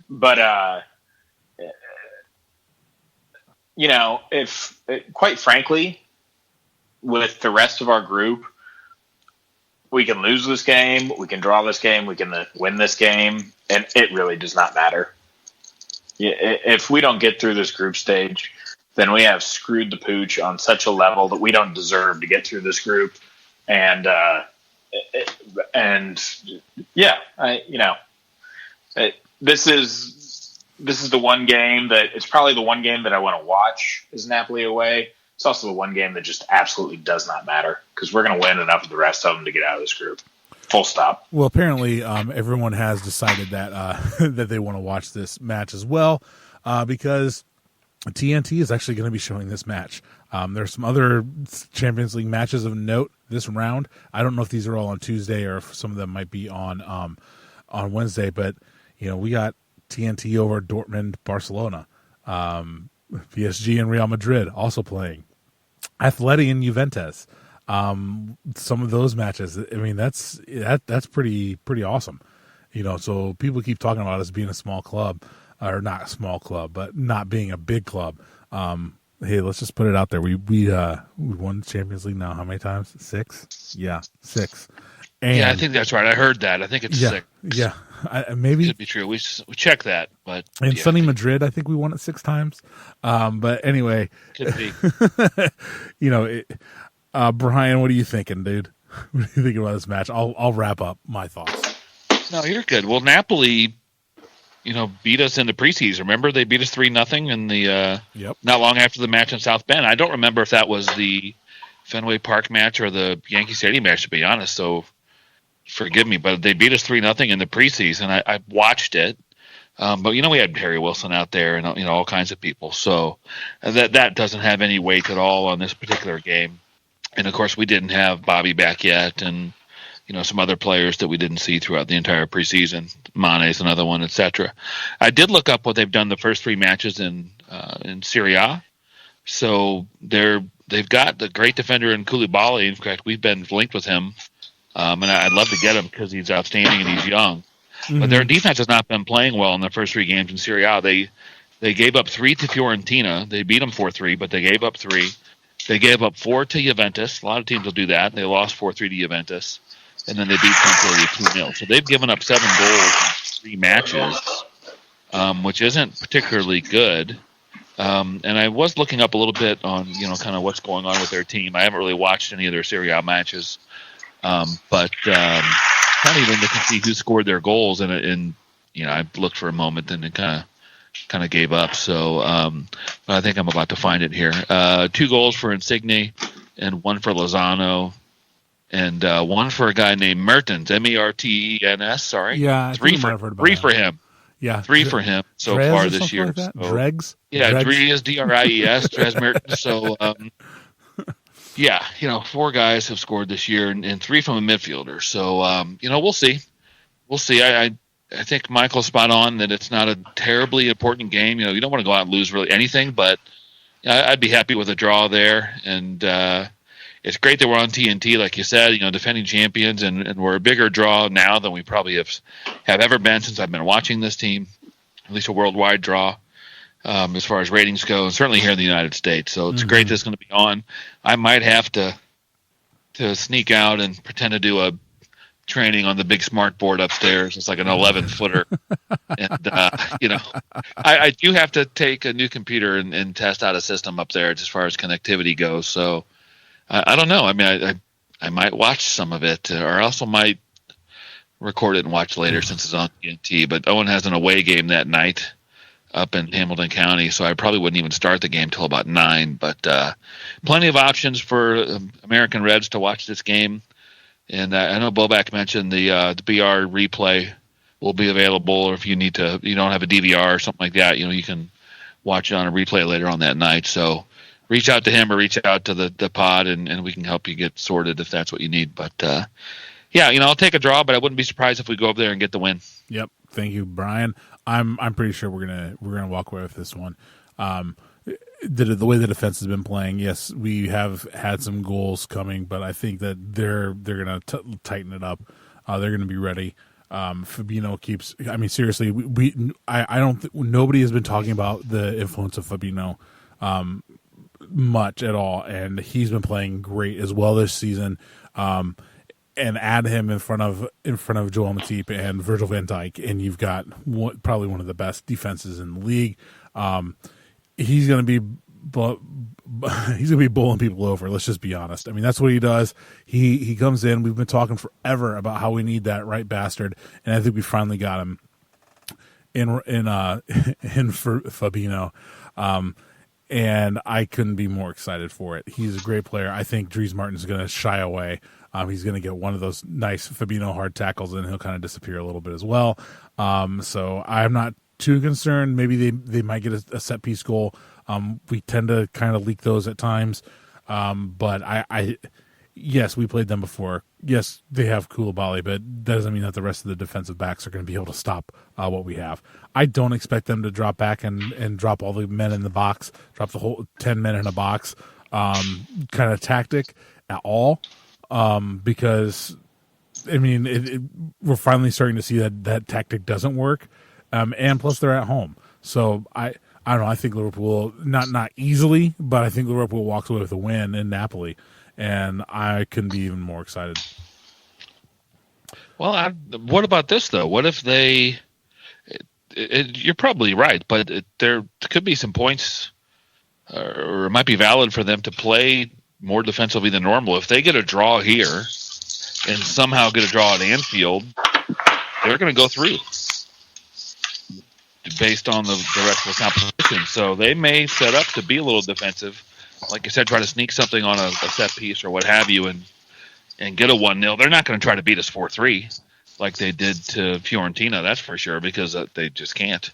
But if quite frankly, with the rest of our group, we can lose this game, we can draw this game, we can win this game, and it really does not matter. If we don't get through this group stage, then we have screwed the pooch on such a level that we don't deserve to get through this group. And this is the one game that it's probably the one game that I want to watch is Napoli away. It's also the one game that just absolutely does not matter because we're going to win enough of the rest of them to get out of this group. Full stop. Well, apparently, everyone has decided that that they want to watch this match as well, because TNT is actually going to be showing this match. There's some other Champions League matches of note this round. I don't know if these are all on Tuesday or if some of them might be on Wednesday, but we got TNT over Dortmund, Barcelona, PSG and Real Madrid also playing, Atleti and Juventus. Some of those matches, I mean, that's pretty awesome. So people keep talking about us being a small club, or not a small club, but not being a big club. Hey, let's just put it out there. We won the Champions League now. How many times? 6? Yeah, 6. And, yeah, I think that's right. I heard that. I think it's 6. Yeah, maybe could be true. We check that, but Sunny Madrid, I think we won it 6 times. But anyway, could be. Brian, what are you thinking, dude? What are you thinking about this match? I'll wrap up my thoughts. No, you're good. Well, Napoli, beat us in the preseason. Remember, they beat us 3-0 in the not long after the match in South Bend. I don't remember if that was the Fenway Park match or the Yankee Stadium match, to be honest. So forgive me, but they beat us 3-0 in the preseason. I watched it, but we had Harry Wilson out there and all kinds of people. So that doesn't have any weight at all on this particular game. And of course, we didn't have Bobby back yet, and some other players that we didn't see throughout the entire preseason. Mane's another one, etc. I did look up what they've done the first 3 matches in Serie A. So they've got the great defender in Koulibaly. In fact, we've been linked with him, and I'd love to get him because he's outstanding and he's young. Mm-hmm. But their defense has not been playing well in the first 3 games in Serie A. They gave up 3 to Fiorentina. They beat them 4-3, but they gave up 3. They gave up 4 to Juventus. A lot of teams will do that. They lost 4-3 to Juventus. And then they beat Sampdoria 2-0. So they've given up 7 goals in 3 matches, which isn't particularly good. And I was looking up a little bit on, kind of what's going on with their team. I haven't really watched any of their Serie A matches. But kind of even looking to see who scored their goals. And I looked for a moment and it kind of gave up. So but I think I'm about to find it here. 2 goals for Insigne and 1 for Lozano. And 1 for a guy named Mertens, Mertens. Sorry, yeah, 3 for him. Yeah, 3 for him so Dres far this year. Like that? So, Dregs, yeah, Dries, Dries, Dres Mertens. So, 4 guys have scored this year, and 3 from a midfielder. So, we'll see. I think Michael's spot on that it's not a terribly important game. You don't want to go out and lose really anything, but I'd be happy with a draw there, and. It's great that we're on TNT, like you said, defending champions, and we're a bigger draw now than we probably have ever been since I've been watching this team, at least a worldwide draw as far as ratings go, and certainly here in the United States. So it's great that it's going to be on. I might have to sneak out and pretend to do a training on the big smart board upstairs. It's like an 11-footer. And, I do have to take a new computer and test out a system up there as far as connectivity goes. So, I don't know. I mean, I might watch some of it, or I also might record it and watch later since it's on TNT. But Owen has an away game that night up in Hamilton County, so I probably wouldn't even start the game till about 9. But plenty of options for American Reds to watch this game. And I know Bobak mentioned the BR replay will be available, or if you don't have a DVR or something like that, you can watch it on a replay later on that night. So reach out to him or reach out to the pod, and we can help you get sorted if that's what you need. But I'll take a draw, but I wouldn't be surprised if we go up there and get the win. Yep. Thank you, Brian. I'm pretty sure we're gonna walk away with this one. The way the defense has been playing, yes, we have had some goals coming, but I think that they're gonna tighten it up. They're gonna be ready. Fabinho keeps. I mean, seriously, I don't. Nobody has been talking about the influence of Fabinho much at all, and he's been playing great as well this season. And add him in front of Joel Matip and Virgil van Dijk, and you've got probably one of the best defenses in the league. He's going to be bowling people over. Let's just be honest. I mean, that's what he does. He comes in. We've been talking forever about how we need that right bastard, and I think we finally got him in Fabinho. And I couldn't be more excited for it. He's a great player. I think Dries Martin's going to shy away. He's going to get one of those nice Fabinho hard tackles, and he'll kind of disappear a little bit as well. So I'm not too concerned. Maybe they might get a set piece goal. We tend to kind of leak those at times. But yes, we played them before. Yes, they have Koulibaly, but that doesn't mean that the rest of the defensive backs are going to be able to stop what we have. I don't expect them to drop back and drop all the men in the box, drop the whole 10 men in a box kind of tactic at all. Because I mean, we're finally starting to see that tactic doesn't work. And plus they're at home. So I don't know. I think Liverpool, not easily, but I think Liverpool walks away with a win in Napoli, and I couldn't be even more excited. Well, what about this though? What if they? You're probably right, but there could be some points, or it might be valid for them to play more defensively than normal. If they get a draw here and somehow get a draw at Anfield, they're going to go through based on the rest of the competition. So they may set up to be a little defensive. Like I said, try to sneak something on a set piece or what have you and get a 1-0. They're not going to try to beat us 4-3 like they did to Fiorentina, that's for sure, because they just can't.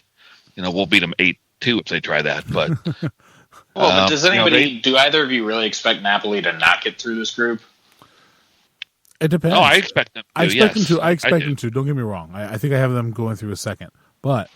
We'll beat them 8-2 if they try that. But but does anybody, do either of you really expect Napoli to not get through this group? It depends. Oh, I expect them to. I expect them to. Don't get me wrong. I think I have them going through a second. But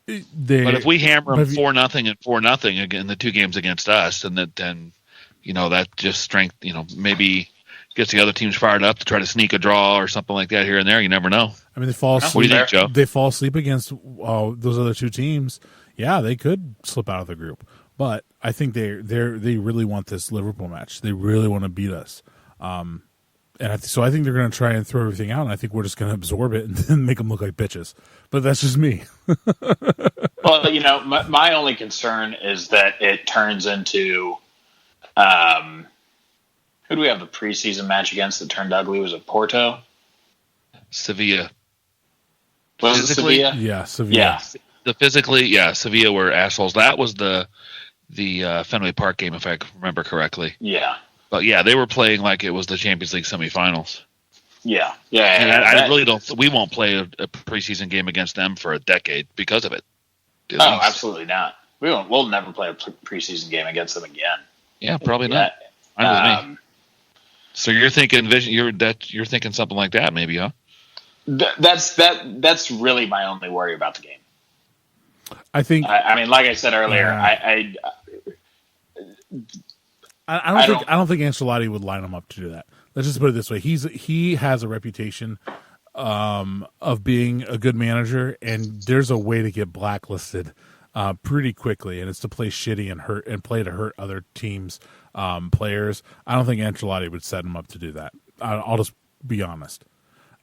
if we hammer them 4-0 and 4-0 again, the two games against us, then that just strength, maybe gets the other teams fired up to try to sneak a draw or something like that here and there. You never know. I mean, they fall asleep. What do you think, Joe? They fall asleep against those other two teams. Yeah, they could slip out of the group. But I think they really want this Liverpool match. They really want to beat us. So I think they're going to try and throw everything out, and I think we're just going to absorb it and then make them look like bitches. But that's just me. Well, my only concern is that it turns into who do we have the preseason match against that turned ugly? Was it Porto? Sevilla. Was it Sevilla? Yeah, Sevilla. Yeah. Sevilla were assholes. That was the Fenway Park game, if I remember correctly. Yeah. But yeah, they were playing like it was the Champions League semifinals. Yeah. And I really don't. We won't play a preseason game against them for a decade because of it. Oh, absolutely not. We'll never play a preseason game against them again. Yeah, probably not. Fine with me. So you're thinking you're thinking something like that, maybe, huh? That's really my only worry about the game. I think. I mean, like I said earlier, I don't think Ancelotti would line him up to do that. Let's just put it this way: he has a reputation of being a good manager, and there's a way to get blacklisted pretty quickly, and it's to play shitty and play to hurt other teams' players. I don't think Ancelotti would set him up to do that. I'll just be honest.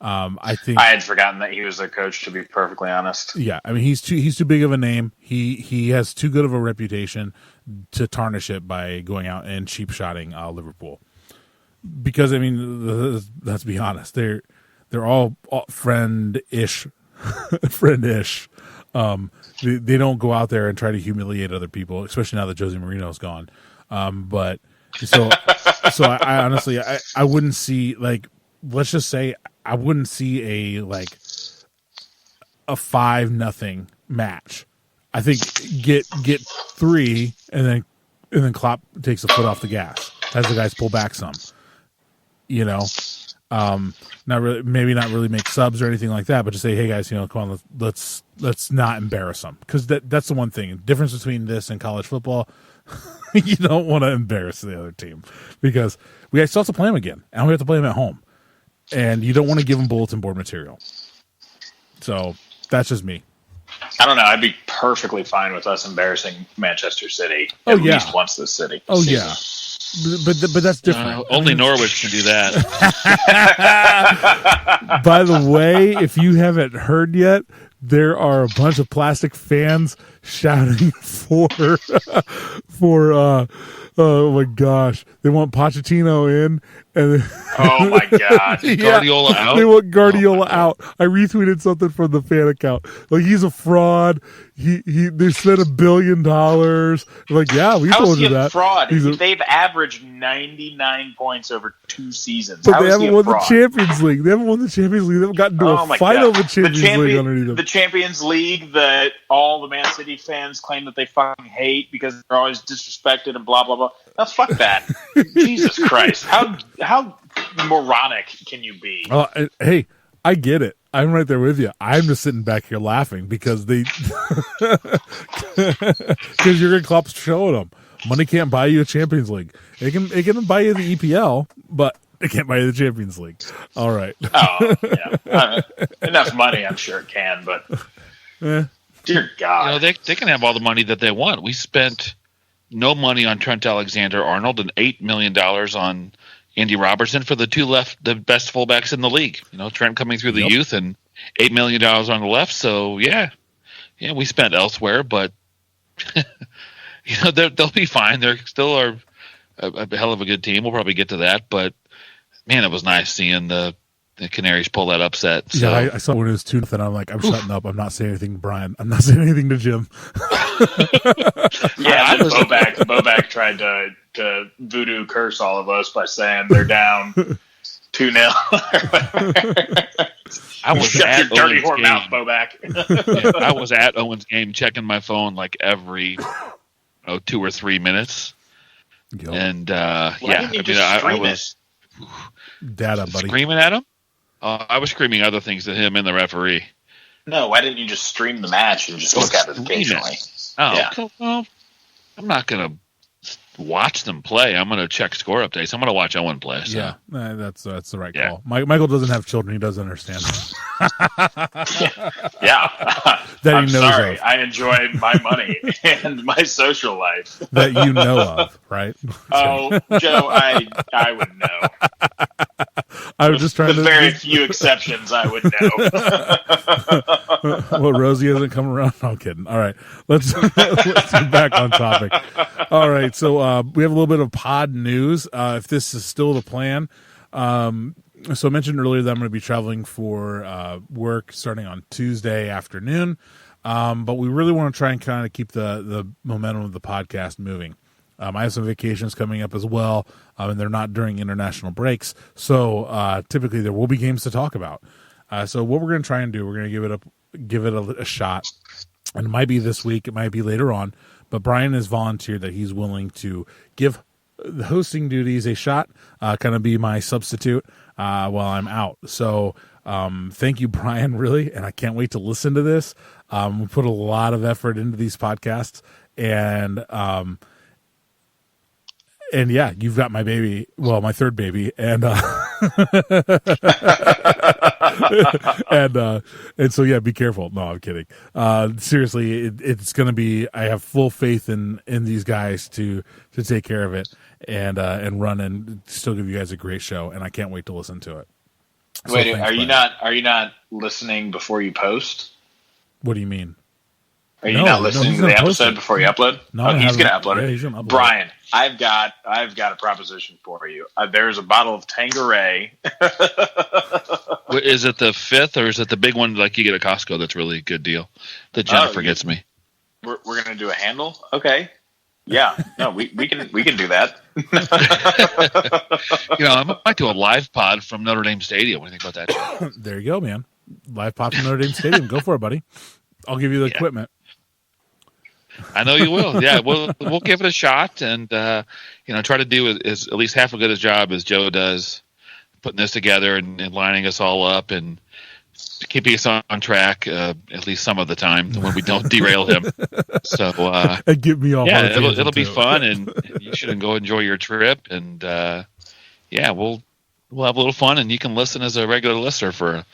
I think I had forgotten that he was their coach, to be perfectly honest. Yeah, I mean he's too big of a name. He has too good of a reputation to tarnish it by going out and cheap shotting Liverpool. Because I mean, let's be honest, they're all friend-ish. They don't go out there and try to humiliate other people, especially now that Jose Mourinho's gone. But so I honestly I wouldn't see, like, let's just say I wouldn't see a 5-0 match. I think get 3 and then Klopp takes the foot off the gas, has the guys pull back some. Not really make subs or anything like that, but just say, hey guys, come on, let's not embarrass them, because that's the one thing. Difference between this and college football, you don't want to embarrass the other team, because we still have to play them again, and we have to play them at home, and you don't want to give them bulletin board material. So that's just me. I don't know. I'd be perfectly fine with us embarrassing Manchester City at least once this city. Oh yeah. But that's different. Only Norwich can do that. By the way, if you haven't heard yet, there are a bunch of plastic fans shouting for oh my gosh, they want Pochettino in, and oh my god, Guardiola out. They want Guardiola out. I retweeted something from the fan account. Like, he's a fraud. They spent $1 billion. Like, yeah, we told you that. Fraud. They've averaged 99 points over 2 seasons. But they haven't won the Champions League. They haven't won the Champions League. They haven't gotten to a fight over the Champions League underneath them. The Champions League that all the Man City fans claim that they fucking hate because they're always disrespected and blah blah blah. Now fuck that. Jesus Christ. How moronic can you be? Hey, I get it. I'm right there with you. I'm just sitting back here laughing because Jurgen Klopp's showing them money can't buy you a Champions League. It can buy you the EPL, but it can't buy you the Champions League. All right. Oh yeah, enough money. I'm sure it can, but dear God, they can have all the money that they want. We spent no money on Trent Alexander-Arnold and $8 million on Andy Robertson for the the best fullbacks in the league. Trent coming through the youth and $8 million on the left. So yeah, we spent elsewhere, but they'll be fine. They're still a hell of a good team. We'll probably get to that, but man, it was nice seeing the Canaries pull that upset. So. Yeah, I saw when it was 2-0, and I'm like, I'm shutting up. I'm not saying anything to Bryan. I'm not saying anything to Jim. Yeah, Bobak tried to voodoo curse all of us by saying they're down 2-0. I was Shut at your dirty Owen's whore game. mouth, Bobak. I was at Owen's game checking my phone like every 2 or 3 minutes. Yep. And I was data, buddy. Screaming at him. I was screaming other things at him and the referee. No, why didn't you just stream the match and just look at it occasionally? Well, I'm not going to watch them play. I'm going to check score updates. I'm going to watch Owen play. So. Yeah, that's the right call. Michael doesn't have children. He doesn't understand. Yeah. That I'm he knows sorry. of. I enjoy my money and my social life. That you know of, right? Oh, Joe, I would know. I was just trying to. Very few exceptions I would know. Well, Rosie hasn't come around. No, I'm kidding. All right, let's get back on topic. All right, so we have a little bit of pod news. If this is still the plan, so I mentioned earlier that I'm going to be traveling for work starting on Tuesday afternoon, but we really want to try and kind of keep the momentum of the podcast moving. I have some vacations coming up as well, and they're not during international breaks. So typically there will be games to talk about. So what we're going to try and do, we're going to give it a shot. And it might be this week, it might be later on. But Bryan has volunteered that he's willing to give the hosting duties a shot, kind of be my substitute while I'm out. So thank you, Bryan, really. And I can't wait to listen to this. We put a lot of effort into these podcasts. And yeah, you've got my baby, well, my third baby, and and so yeah, be careful. No, I'm kidding. Seriously, it's going to be. I have full faith in these guys to take care of it and run and still give you guys a great show. And I can't wait to listen to it. So Wait, thanks, are you not listening before you post? What do you mean? Are you not listening to the episode before you upload? No, he's going to upload it. Yeah, he's gonna upload Bryan, I've got a proposition for you. There's a bottle of Tanqueray. Is it the 5th or is it the big one like you get at Costco? That's really a good deal. That Jennifer gets me. We're going to do a handle. Okay. Yeah, no, we can do that. I might do a live pod from Notre Dame Stadium. What do you think about that, Joe? There you go, man. Live pod from Notre Dame Stadium. Go for it, buddy. I'll give you the equipment. I know you will. Yeah, we'll give it a shot and try to do at least half as good a job as Joe does, putting this together and lining us all up and keeping us on track at least some of the time when we don't derail him. So and get me off. Yeah, it'll be fun, and you should go enjoy your trip. And we'll have a little fun, and you can listen as a regular listener for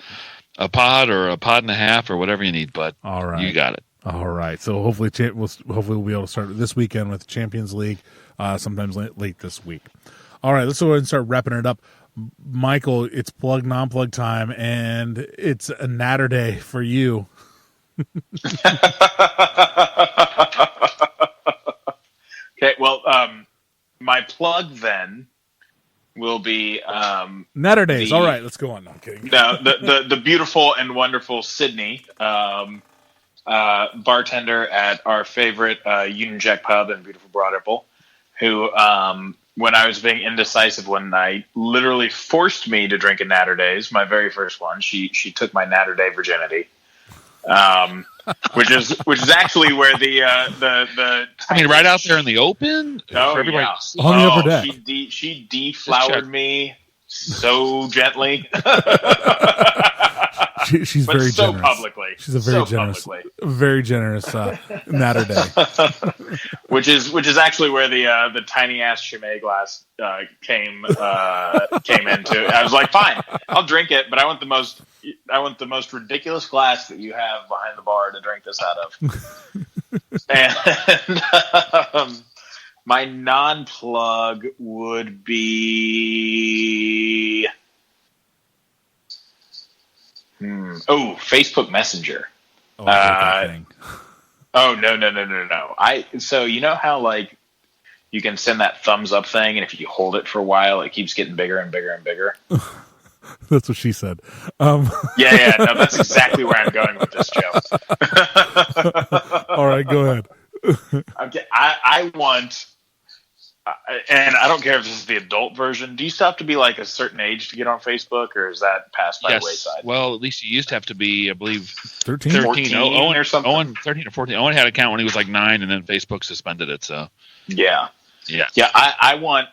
a pod or a pod and a half or whatever you need. But all right, you got it. All right. So hopefully we'll be able to start this weekend with the Champions League, sometimes late this week. All right, let's go ahead and start wrapping it up. Michael, it's plug non-plug time, and it's a natter day for you. Okay, well, my plug then will be Naturdays. All right, let's go on. No, I'm kidding. No, the beautiful and wonderful Sydney, bartender at our favorite Union Jack pub in beautiful Broad Ripple, who when I was being indecisive one night, literally forced me to drink a Naturdays, my very first one. She took my Naturday virginity, which is actually where the I mean, right out there in the open. Oh, everybody yeah. On the upper deck. She deflowered me so gently. She's but very so generous. Publicly. She's a very generous Naturday. which is actually where the tiny ass Chimay glass came into. I was like, fine, I'll drink it, but I want the most ridiculous glass that you have behind the bar to drink this out of. And my non-plug would be. Facebook Messenger. Oh, No. So you know how like you can send that thumbs up thing, and if you hold it for a while, it keeps getting bigger and bigger and bigger. That's what she said. Yeah. No, that's exactly where I'm going with this, Joe. All right, go ahead. Okay, I want. And I don't care if this is the adult version. Do you still have to be like a certain age to get on Facebook, or is that passed by the wayside? Well, at least you used to have to be, I believe, 13 Owen, or something. Owen, 13 or 14. Owen had an account when he was like 9, and then Facebook suspended it. So yeah. I want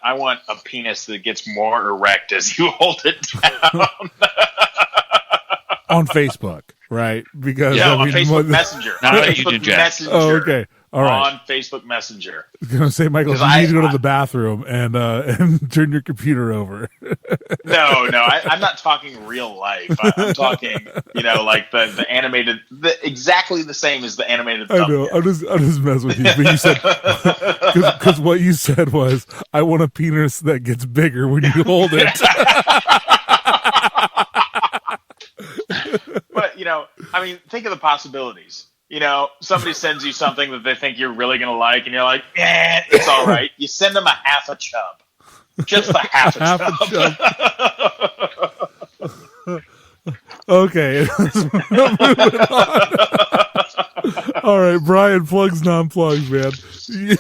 a penis that gets more erect as you hold it down on Facebook, right? Because on Facebook Messenger. Not on Facebook Messenger. Oh, okay. All right. On Facebook Messenger. I was going to say, Michael, you need to go to the bathroom and turn your computer over. No, I'm not talking real life. I'm talking, like the animated, exactly the same as the animated thumbnail. I know. I'm just messing with you. But you said, because what you said was, I want a penis that gets bigger when you hold it. But, think of the possibilities. Somebody sends you something that they think you're really going to like, and you're like, it's all right. You send them a half a chub. Just a half a chub. Okay. All right, Bryan, plugs, non-plugs, man.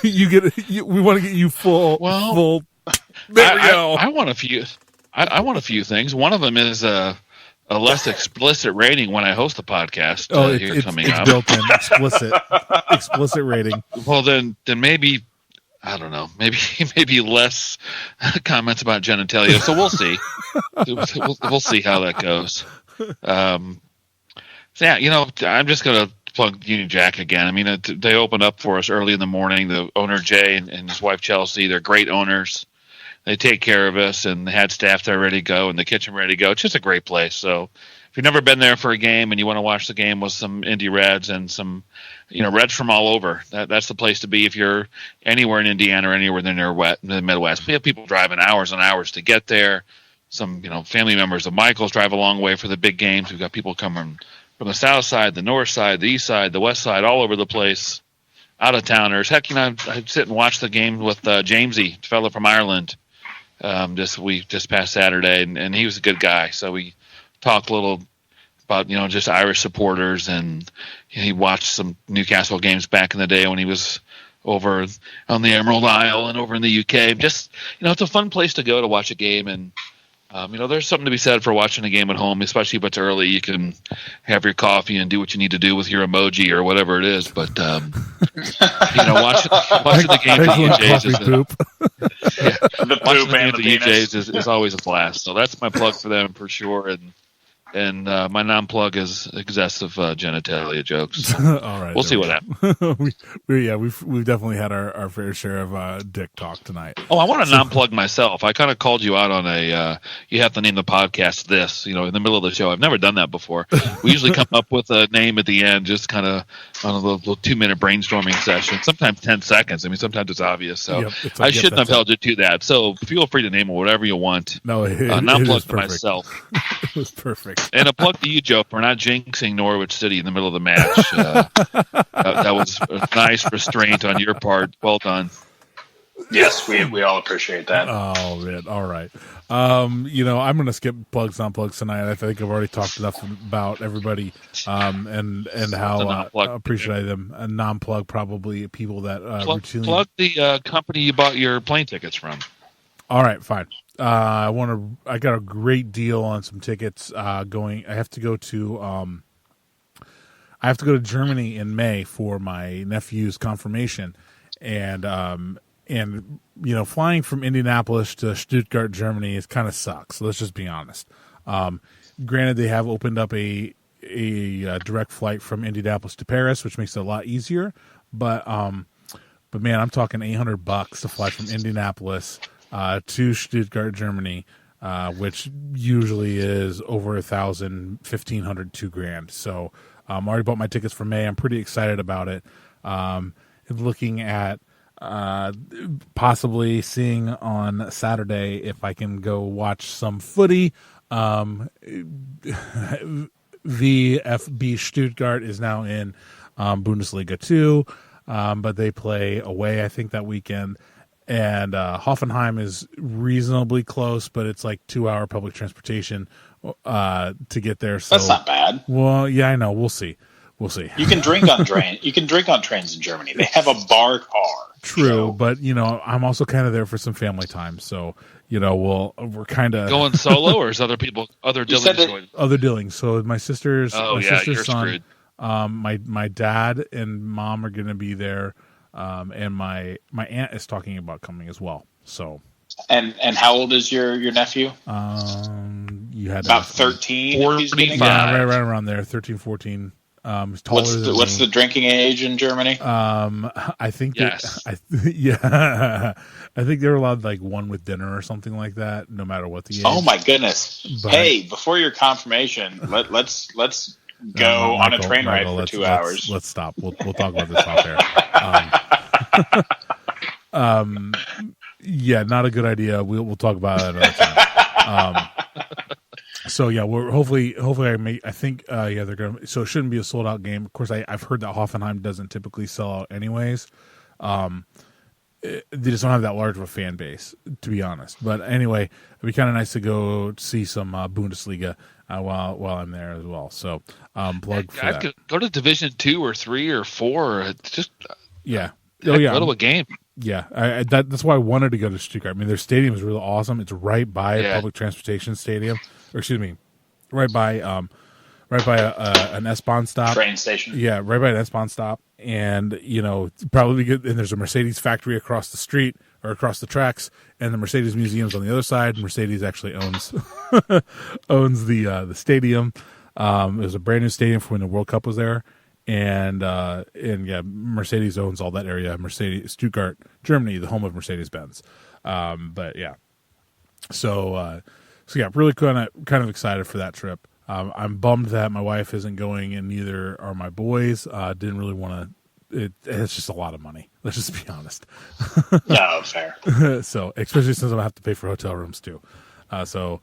We want to get you full. There we go. I want a few. I want a few things. One of them is a less explicit rating when I host the podcast. It's built in explicit rating. Well, then maybe I don't know. Maybe less comments about genitalia. So we'll see. We'll see how that goes. I'm just gonna plug Union Jack again. I mean, they opened up for us early in the morning. The owner Jay and his wife Chelsea, they're great owners. They take care of us, and they had staff there ready to go, and the kitchen ready to go. It's just a great place. So if you've never been there for a game and you want to watch the game with some Indy Reds and some, Reds from all over, that's the place to be if you're anywhere in Indiana or anywhere in the Midwest. We have people driving hours and hours to get there. Some, family members of Michael's drive a long way for the big games. We've got people coming from the south side, the north side, the east side, the west side, all over the place, out-of-towners. Heck, I sit and watch the game with Jamesy, the fellow from Ireland, this past Saturday, and he was a good guy. So we talked a little about just Irish supporters, and he watched some Newcastle games back in the day when he was over on the Emerald Isle and over in the UK. Just, it's a fun place to go to watch a game. And, there's something to be said for watching a game at home, especially if it's early. You can have your coffee and do what you need to do with your emoji or whatever it is. But, watching the game at the UJ's is always a blast. So that's my plug for them for sure. And my non-plug is excessive genitalia jokes. All right, we'll see what happens. We've definitely had our fair share of dick talk tonight. Oh, I want to non-plug myself. I kind of called you out on you have to name the podcast this, in the middle of the show. I've never done that before. We usually come up with a name at the end, just kind of on a little 2-minute brainstorming session, sometimes 10 seconds. I mean, sometimes it's obvious. So I shouldn't have held you to that. So feel free to name it whatever you want. No, non-plug to myself. It was perfect. And a plug to you, Joe, for not jinxing Norwich City in the middle of the match. That was a nice restraint on your part. Well done. Yes, we all appreciate that. Oh, man. All right. I'm going to skip plugs, non-plugs tonight. I think I've already talked enough about everybody and how appreciate them. A non-plug, probably people that routinely... Plug the company you bought your plane tickets from. All right, fine. I got a great deal on some tickets going. I have to go to Germany in May for my nephew's confirmation, and flying from Indianapolis to Stuttgart, Germany is kind of sucks. So let's just be honest. Granted, they have opened up a direct flight from Indianapolis to Paris, which makes it a lot easier. But man, I'm talking $800 to fly from Indianapolis to Stuttgart, Germany, which usually is over $1,000, $1,500, $2,000. So I already bought my tickets for May. I'm pretty excited about it. Looking at possibly seeing on Saturday if I can go watch some footy. VfB Stuttgart is now in Bundesliga 2, but they play away, I think, that weekend. And Hoffenheim is reasonably close, but it's like 2-hour public transportation to get there. So that's not bad. Well, yeah, I know. We'll see. You can drink on trains in Germany. They have a bar car. True, so. But I'm also kind of there for some family time. So we're kind of going solo, or is other Dillings joining? Other Dillings. So my sister's you're son, screwed. my dad and mom are going to be there. And my aunt is talking about coming as well. So, and how old is your nephew? You had about 13. 45. Yeah, right around there, 13, 14. What's the drinking age in Germany? I think yes. I think they're allowed like one with dinner or something like that, no matter what the age. Oh my goodness! But, hey, before your confirmation, let's go on a train ride for 2 hours. Let's stop. We'll talk about this off air. Yeah, not a good idea. We'll talk about it another time. So yeah, we're hopefully I think they're gonna. So it shouldn't be a sold out game. Of course, I've heard that Hoffenheim doesn't typically sell out anyways. They just don't have that large of a fan base, to be honest. But anyway, it'd be kind of nice to go see some Bundesliga while I'm there as well. So plug for that. Could go to Division 2 or 3 or 4. It's just yeah. Go to a game. Yeah, that's why I wanted to go to Stuttgart. I mean, their stadium is really awesome. It's right by a public transportation stadium, right by an S-Bahn stop, train station. Yeah, right by an S-Bahn stop, and probably good. And there's a Mercedes factory across the street or across the tracks, and the Mercedes museum's on the other side. Mercedes actually owns the stadium. It was a brand new stadium for when the World Cup was there. And Mercedes owns all that area. Stuttgart, Germany, the home of Mercedes-Benz. But yeah, so really kind of excited for that trip. I'm bummed that my wife isn't going, and neither are my boys. Didn't really want to. It's just a lot of money. Let's just be honest. No, fair. So especially since I'm gonna have to pay for hotel rooms too. So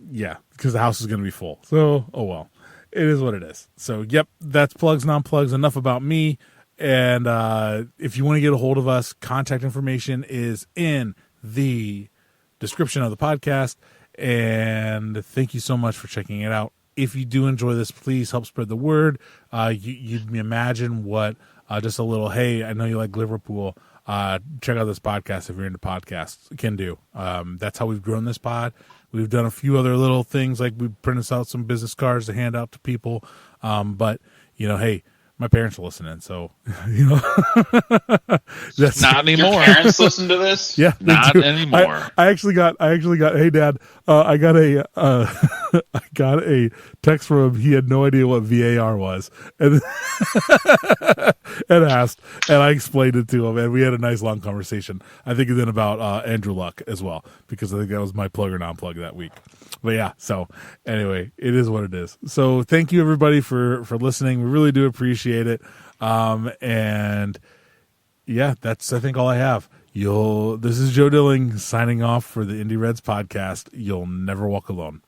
yeah, because the house is going to be full. So oh well. It is what it is. So, yep, that's plugs, non-plugs. Enough about me. And if you want to get a hold of us, contact information is in the description of the podcast. And thank you so much for checking it out. If you do enjoy this, please help spread the word. You'd imagine what just a little, hey, I know you like Liverpool. Check out this podcast if you're into podcasts. Can do. That's how we've grown this pod. We've done a few other little things, like we printed out some business cards to hand out to people. But, hey, my parents are listening, so, that's not anymore. Your parents listen to this? Yeah, not anymore. I actually got, hey Dad, I got a text from him. He had no idea what VAR was, and and asked, and I explained it to him, and we had a nice long conversation. I think then about Andrew Luck as well, because I think that was my plug or non-plug that week. But yeah, so anyway, it is what it is. So thank you everybody for listening. We really do appreciate it. And yeah, that's, I think, all I have. This is Joe Dilling signing off for the Indie Reds podcast. You'll never walk alone.